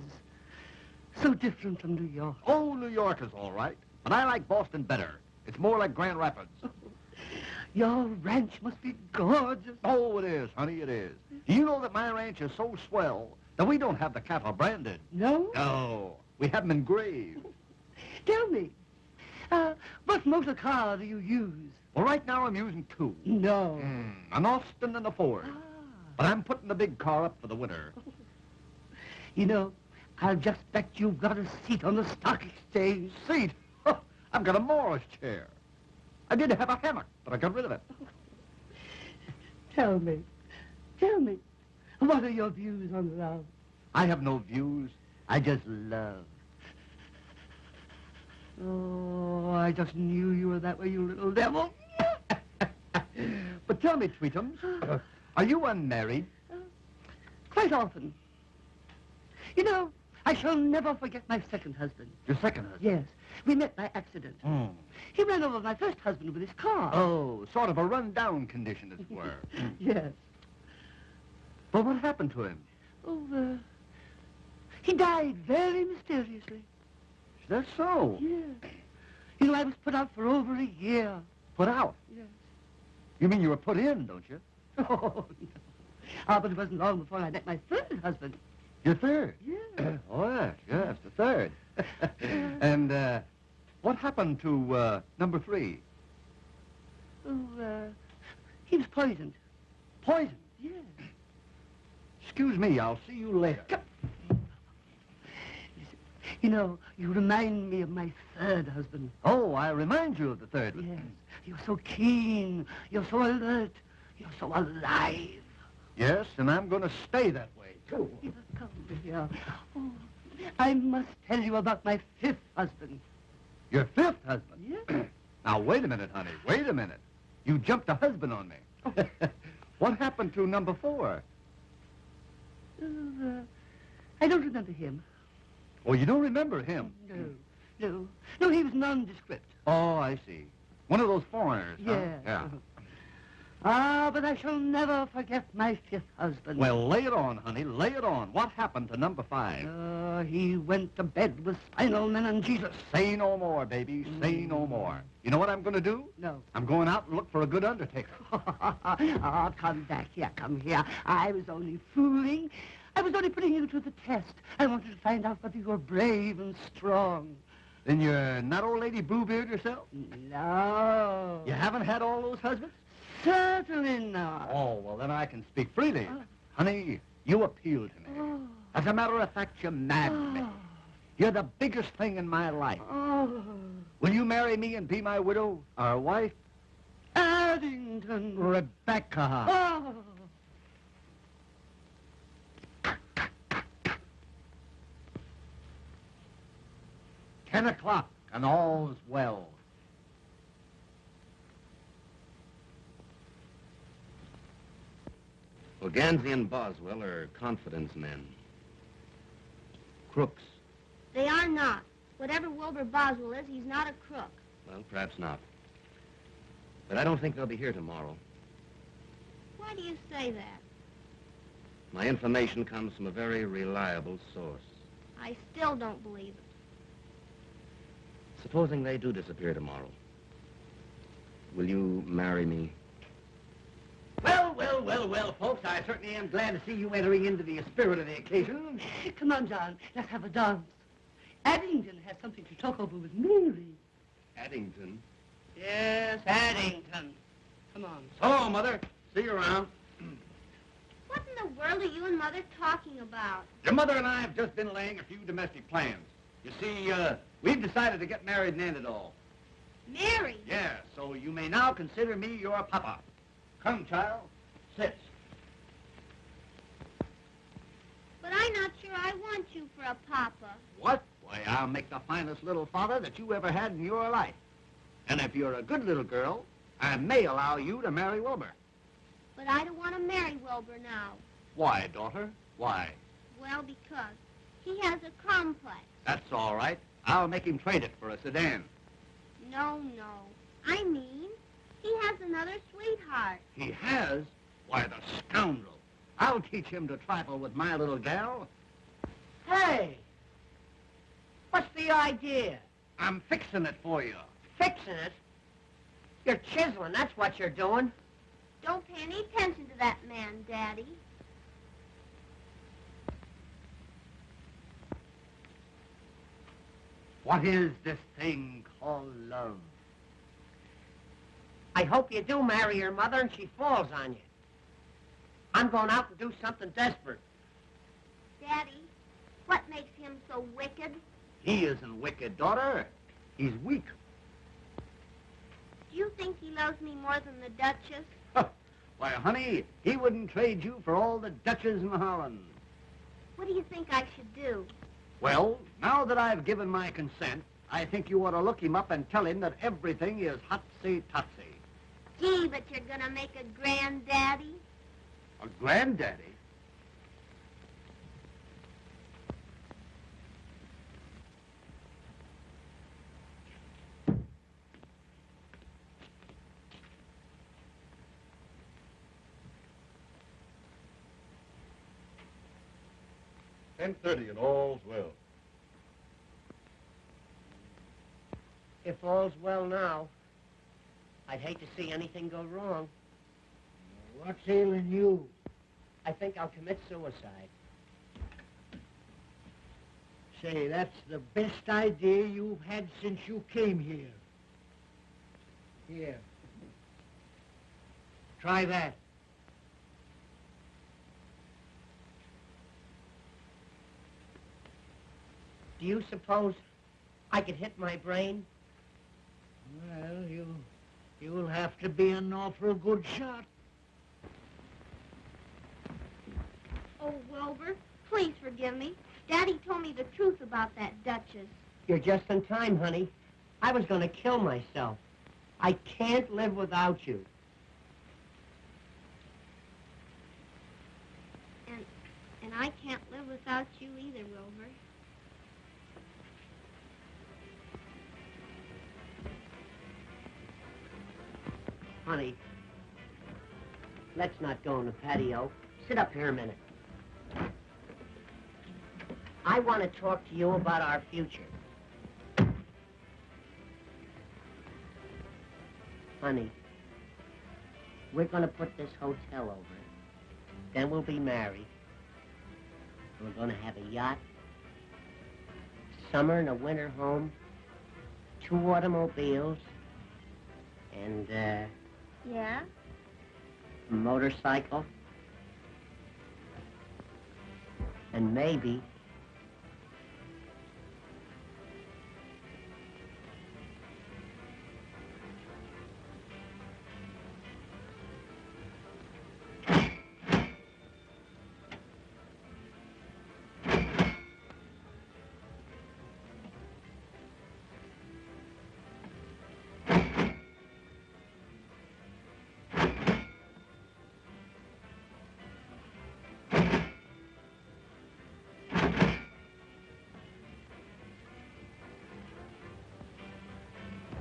So different from New York.
Oh, New York is all right. But I like Boston better. It's more like Grand Rapids.
Your ranch must be gorgeous.
Oh, it is, honey, it is. Do you know that my ranch is so swell that we don't have the cattle branded?
No?
No, we have them engraved.
Tell me, what motor car do you use?
Well, right now I'm using two.
No.
An Austin and a Ford. But I'm putting the big car up for the winter.
You know, I'll just bet you've got a seat on the stock exchange.
Seat? I've got a Morris chair. I did have a hammock, but I got rid of it.
Tell me, what are your views on love?
I have no views. I just love.
Oh, I just knew you were that way, you little devil.
But tell me, Tweetums, are you unmarried?
Quite often. You know, I shall never forget my second husband.
Your second husband?
Yes. We met by accident.
Mm.
He ran over my first husband with his car.
Oh, sort of a run-down condition, as it were.
Yes.
But what happened to him?
Oh, he died very mysteriously.
Is that so?
Yes. You know, I was put out for over a year.
Put out?
Yes.
You mean you were put in, don't you?
Oh, no. Ah, but it wasn't long before I met my third husband.
Your third?
Yes.
Oh, yes, the third. And, what happened to, number 3?
Oh, he was poisoned.
Poison?
Yes.
excuse me. I'll see you later.
You know, you remind me of my third husband.
Oh, I remind you of the third one.
Yes. You're so keen. You're so alert. You're so alive.
Yes, and I'm going to stay that way, too.
Here, come here. Oh, I must tell you about my fifth husband.
Your fifth husband?
Yes.
Now, wait a minute, honey. Wait a minute. You jumped a husband on me.
Oh.
What happened to number 4?
I don't remember him.
Oh, you don't remember him?
No, he was nondescript.
Oh, I see. One of those foreigners, huh?
Yes.
Yeah.
Ah, but I shall never forget my fifth husband.
Well, lay it on, honey. Lay it on. What happened to number 5?
He went to bed with spinal meningitis.
Say no more, baby. Say no more. You know what I'm going to do?
No.
I'm going out and look for a good undertaker.
Oh, come back here, come here. I was only fooling. I was only putting you to the test. I wanted to find out whether you were brave and strong.
Then you're not old lady Bluebeard yourself?
No.
You haven't had all those husbands?
Certainly not.
Oh, well, then I can speak freely. Honey, you appeal to me.
Oh.
As a matter of fact, you madden me. You're the biggest thing in my life.
Oh.
Will you marry me and be my widow, our wife?
Addington.
Rebecca.
Oh.
10 o'clock, and all's well.
Well, Gansey and Boswell are confidence men. Crooks.
They are not. Whatever Wilbur Boswell is, he's not a crook.
Well, perhaps not. But I don't think they'll be here tomorrow.
Why do you say that?
My information comes from a very reliable source.
I still don't believe it.
Supposing they do disappear tomorrow, will you marry me?
Well, folks, I certainly am glad to see you entering into the spirit of the occasion.
Come on, John. Let's have a dance. Addington has something to talk over with Mary.
Addington?
Yes, Addington. Come on.
So, Mother, see you around.
What in the world are you and Mother talking about?
Your mother and I have just been laying a few domestic plans. You see, we've decided to get married and end it all.
Mary?
Yeah, so you may now consider me your papa. Come, child, sit.
But I'm not sure I want you for a papa.
What? Why, I'll make the finest little father that you ever had in your life. And if you're a good little girl, I may allow you to marry Wilbur.
But I don't want to marry Wilbur now.
Why, daughter? Why?
Well, because he has a complex.
That's all right. I'll make him trade it for a sedan.
No. I mean, he has another sweetheart.
He has? Why, the scoundrel. I'll teach him to trifle with my little gal.
Hey! What's the idea?
I'm fixing it for you.
Fixing it? You're chiseling, that's what you're doing.
Don't pay any attention to that man, Daddy.
What is this thing called love?
I hope you do marry your mother and she falls on you. I'm going out and do something desperate.
Daddy, what makes him so wicked?
He isn't wicked, daughter. He's weak.
Do you think he loves me more than the Duchess?
Why, honey, he wouldn't trade you for all the Dutches in Holland.
What do you think I should do?
Well, now that I've given my consent, I think you ought to look him up and tell him that everything is hotsy-totsy.
Gee, but you're gonna make a granddaddy?
A granddaddy?
$10:30 and all's well.
If all's well now, I'd hate to see anything go wrong.
What's ailing you?
I think I'll commit suicide.
Say, that's the best idea you've had since you came here. Here. Try that.
Do you suppose I could hit my brain?
Well, you'll have to be an awful good shot.
Oh, Wilbur, please forgive me. Daddy told me the truth about that Duchess.
You're just in time, honey. I was going to kill myself. I can't live without you.
And I can't live without you either, Wilbur.
Honey, let's not go in the patio. Sit up here a minute. I want to talk to you about our future. Honey, we're going to put this hotel over. Then we'll be married. We're going to have a yacht, summer and a winter home, 2 automobiles, and,
Yeah?
a motorcycle, and maybe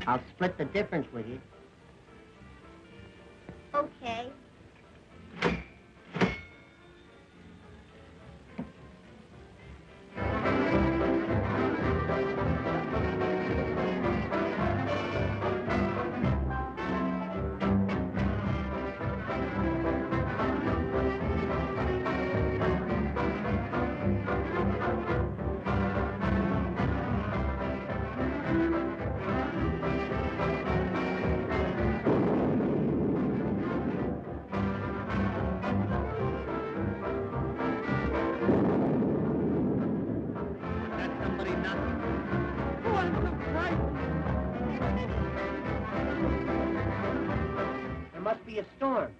I'll split the difference with you.
Okay.
There must be a storm.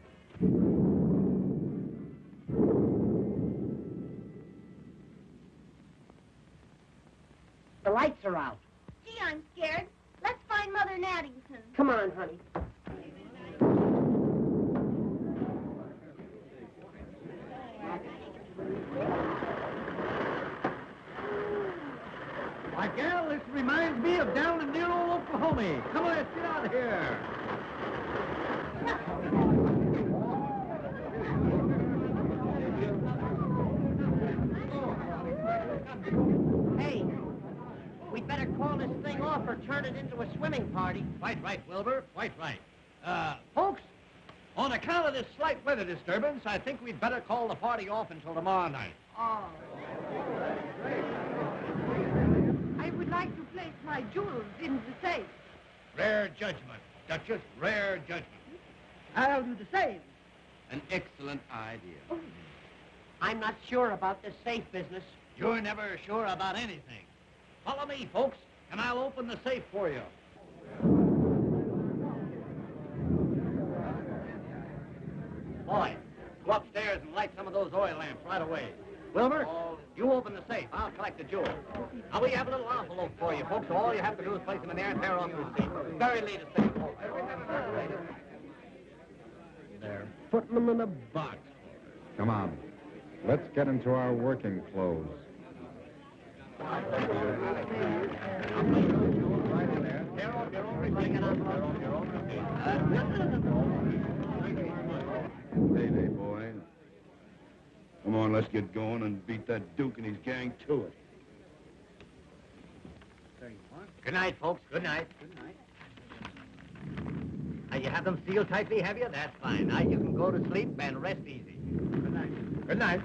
The lights are out.
Gee, I'm scared. Let's find Mother Naddington.
Come on, honey.
Why, gal, this reminds me of down in dear old Oklahoma. Come on, let's get out of here.
Hey, we'd better call this thing off or turn it into a swimming party.
Quite right, Wilbur, quite right. Folks, on account of this slight weather disturbance, I think we'd better call the party off until tomorrow night.
Oh. I would like to place my jewels in the safe.
Rare judgment, Duchess, rare judgment.
I'll do the same.
An excellent idea.
I'm not sure about this safe business.
You're never sure about anything. Follow me, folks, and I'll open the safe for you. Boy, go upstairs and light some of those oil lamps right away. Wilbur, you open the safe. I'll collect the jewels. Now, we have a little envelope for you, folks, so all you have to do is place them in there and tear off the receipt. Very latest thing. They're putting them in a box.
Come on. Let's get into our working clothes.
Tear off your own receipt and tear off your own receipt.
Payday, boy. Come on, let's get going and beat that Duke and his gang to it.
Good night, folks. Good night. Good night. Now, you have them sealed tightly, have you? That's fine. Now, you can go to sleep and rest easy. Good night. Good night.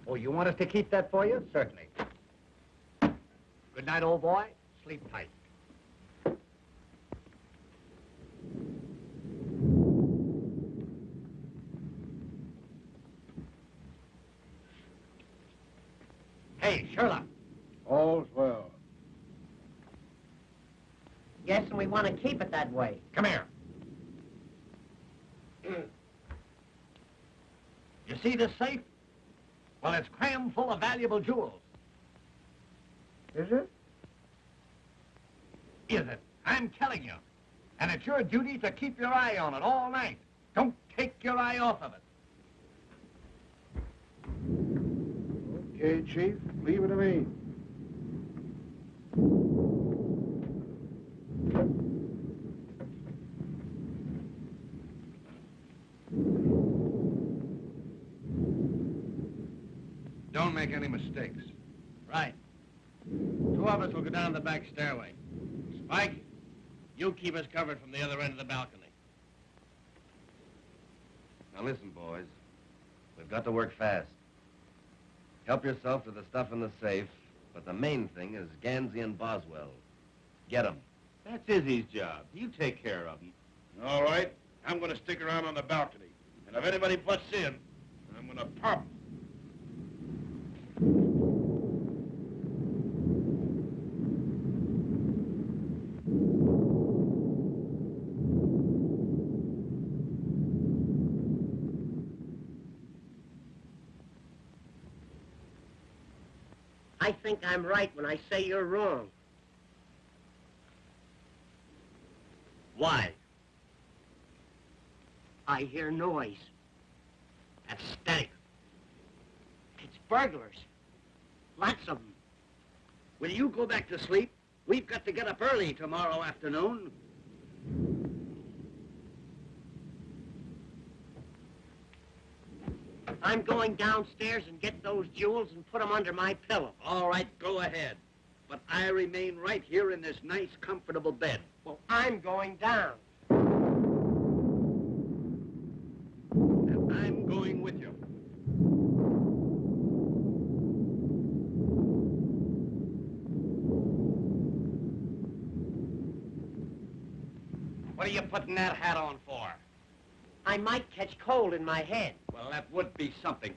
Oh, you want us to keep that for you? Certainly. Good night, old boy. Sleep tight. Hey, Sherlock.
All's well.
Yes, and we want to keep it that way.
Come here. You see this safe? Well, it's crammed full of valuable jewels.
Is it?
Is it? I'm telling you. And it's your duty to keep your eye on it all night. Don't take your eye off of it.
Okay, Chief. Leave it to me.
Don't make any mistakes.
Right. Two of us will go down the back stairway. Spike, you keep us covered from the other end of the balcony. Now listen, boys. We've got to work fast. Help yourself to the stuff in the safe, but the main thing is Gansey and Boswell. Get them.
That's Izzy's job. You take care of him.
All right. I'm going to stick around on the balcony. And if anybody butts in, I'm going to pop 'em.
I think I'm right when I say you're wrong.
Why?
I hear noise.
That's static.
It's burglars. Lots of them.
Will you go back to sleep? We've got to get up early tomorrow afternoon.
I'm going downstairs and get those jewels and put them under my pillow.
All right, go ahead. But I remain right here in this nice, comfortable bed.
Well, I'm going down.
And I'm going with you. What are you putting that hat on for?
I might catch cold in my head.
Well, that would be something.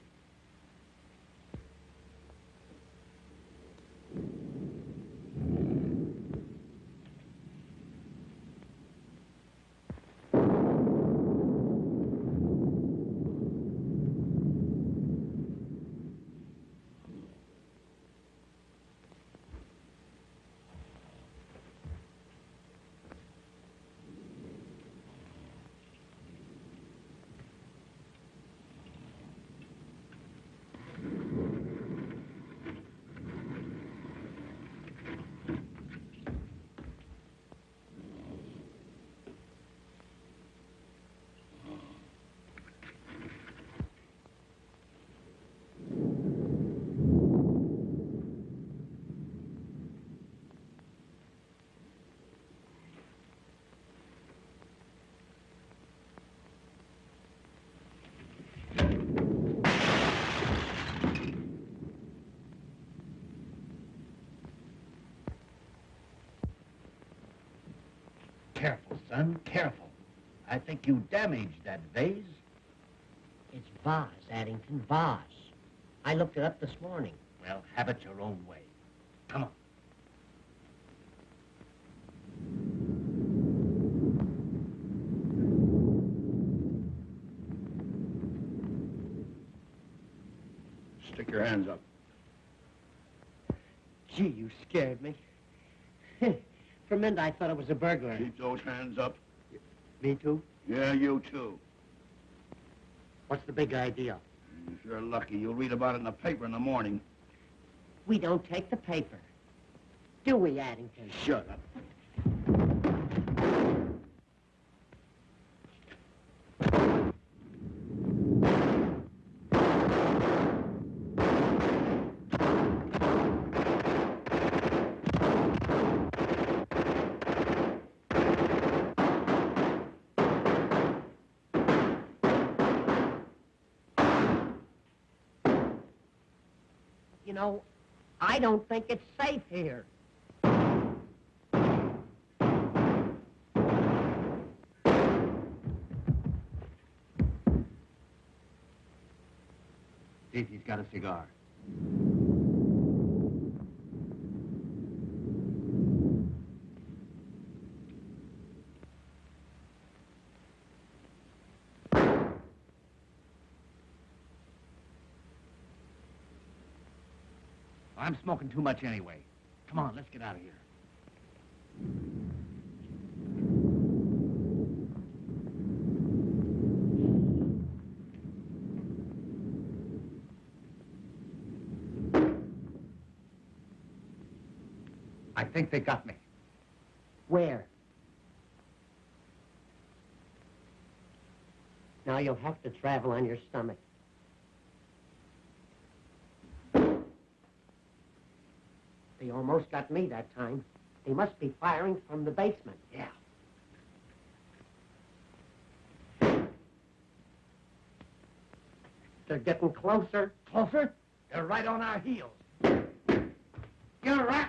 Careful, son, careful. I think you damaged that vase.
It's vase, Addington, vase. I looked it up this morning.
Well, have it your own way. Come on.
Stick your hands up.
Gee, you scared me. For a minute, I thought it was a burglar.
Keep those hands up.
Me too?
Yeah, you too.
What's the big idea?
If you're lucky, you'll read about it in the paper in the morning.
We don't take the paper. Do we, Addington?
Shut up.
You know, I don't think it's safe here.
See if he's got a cigar. I'm smoking too much anyway. Come on, let's get out of here. I think they got me.
Where? Now you'll have to travel on your stomach. They almost got me that time. They must be firing from the basement.
Yeah.
They're getting closer.
Closer? They're right on our heels. You're right.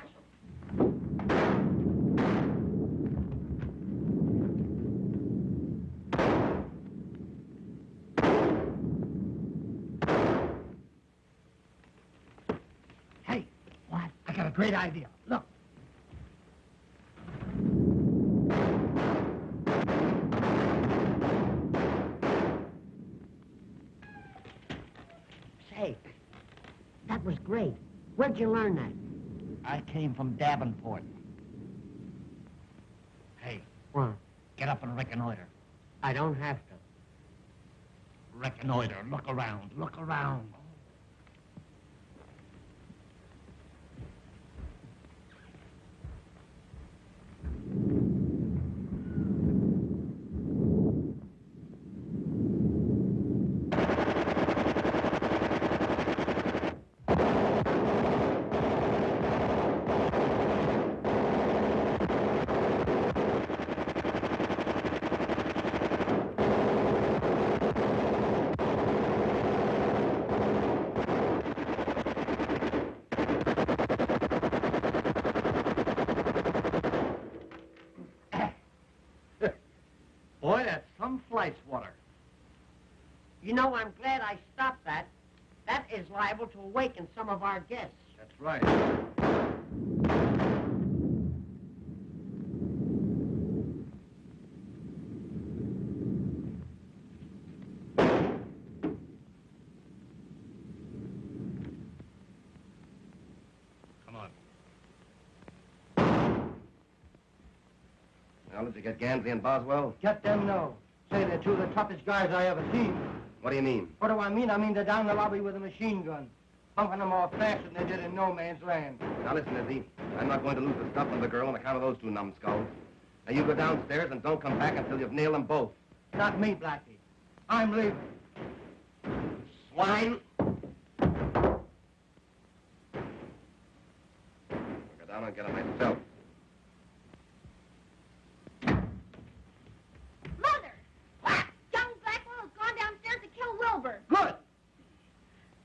Hey, what? I got a great idea. Look.
Say, that was great. Where'd you learn that?
I came from Davenport. Hey,
What?
get up and reconnoiter.
I don't have to.
Reconnoiter. Look around. Look around. Boy, that's some flight swatter.
You know, I'm glad I stopped that. That is liable to awaken some of our guests.
That's right. Come on.
Now, did you get Gansey and Boswell?
Get them, no. Say they're two of the toughest guys I ever seen.
What do you mean?
What do I mean? I mean they're down the lobby with a machine gun. Pumping them off faster than they did in no man's land.
Now, listen, Izzy. I'm not going to lose the stuff from the girl on account of those two numbskulls. Now, you go downstairs and don't come back until you've nailed them both.
Not me, Blackie. I'm leaving.
Swine! I'll go down and get them myself.
Mother! What? Young Blackwell has gone downstairs to kill Wilbur.
Good.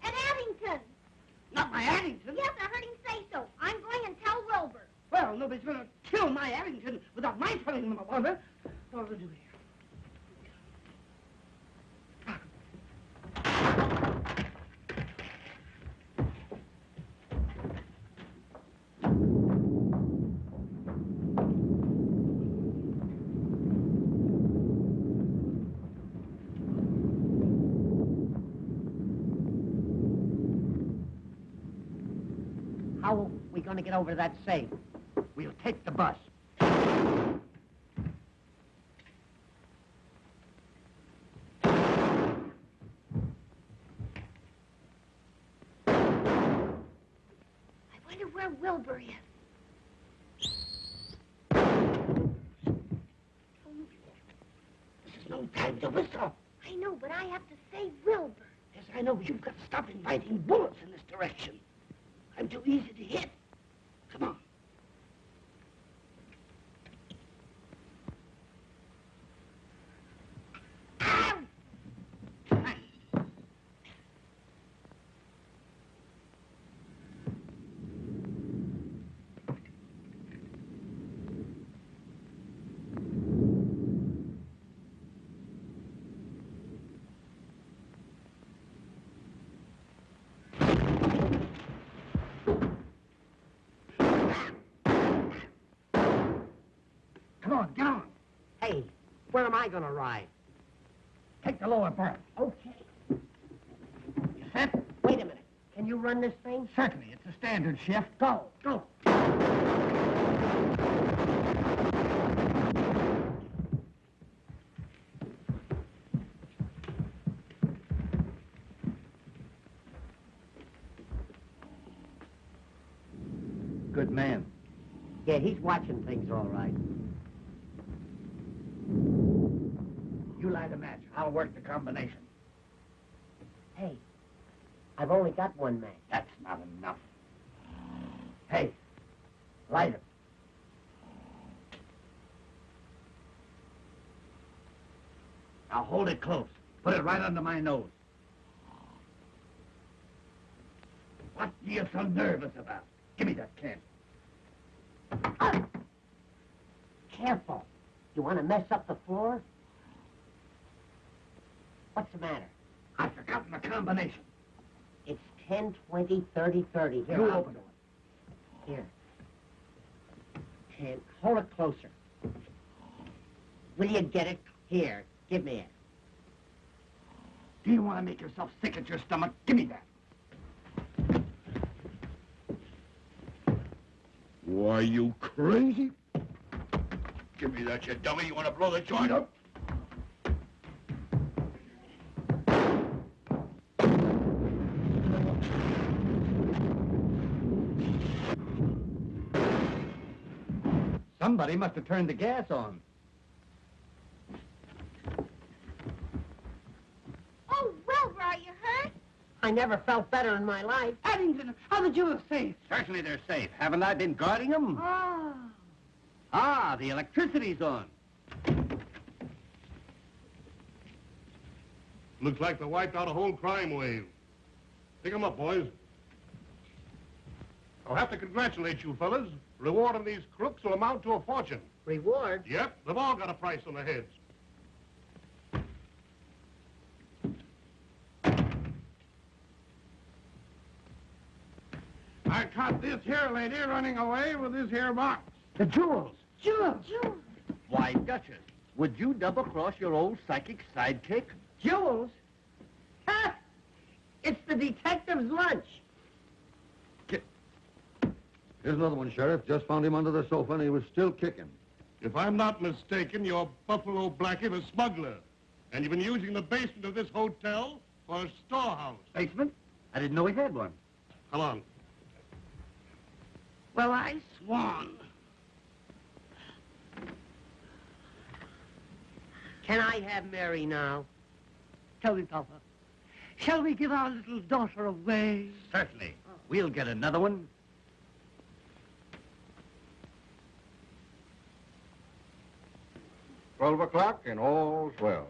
And Addington.
Not my Addington.
Yes, I heard him say so. I'm going and tell Wilbur.
Well, nobody's going to kill my Addington without my telling them about it. What do we do here?
How are we going to get over to that safe?
We'll take the bus.
I wonder where Wilbur is.
This is no time to whistle.
I know, but I have to save Wilbur.
Yes, I know, but you've got to stop inviting bullets in this direction. I'm too easy to hit. Come on. Ow!
Come on, get on.
Hey, where am I going to ride?
Take the lower berth.
Okay.
You set?
Wait a minute. Can Can you run this thing?
Certainly. It's a standard, Chef. Go. Go. Good man.
Yeah, he's watching things all right.
You light a match. I'll work the combination.
Hey, I've only got one match.
That's not enough. Hey, light it. Now hold it close. Put it right under my nose. What are you so nervous about? Give me that can.
Careful. You want to mess up the floor? What's the matter?
I've forgotten the combination.
It's 10, 20, 30, 30. Here,
You
I'll-
open it.
Here. 10. Hold it closer. Will you get it? Here, give me it.
Do you want to make yourself sick at your stomach? Give me that.
Why, you crazy? Give me that, you dummy. You want to blow the joint up?
Somebody must have turned the gas on.
Oh, Wilbur, are you hurt?
I never felt better in my life.
Addington, how the jewels safe?
Certainly they're safe. Haven't I been guarding them?
Ah.
Ah, the electricity's on.
Looks like they wiped out a whole crime wave. Pick 'em up, boys. I'll have to congratulate you fellas. Reward on these crooks will amount to a fortune.
Reward?
Yep, they've all got a price on their heads.
I caught this here lady running away with this here box.
The jewels.
Jewels.
Why, Duchess, would you double-cross your old psychic sidekick?
Jewels? Ha! It's the detective's lunch.
Here's another one, Sheriff. Just found him under the sofa, and he was still kicking.
If I'm not mistaken, you're Buffalo Blackie, the smuggler. And you've been using the basement of this hotel for a storehouse.
Basement? I didn't know we had one.
Come on.
Well, I swan.
Can I have Mary now?
Tell me, Papa, shall we give our little daughter away?
Certainly. We'll get another one.
$12 o'clock, and all's well.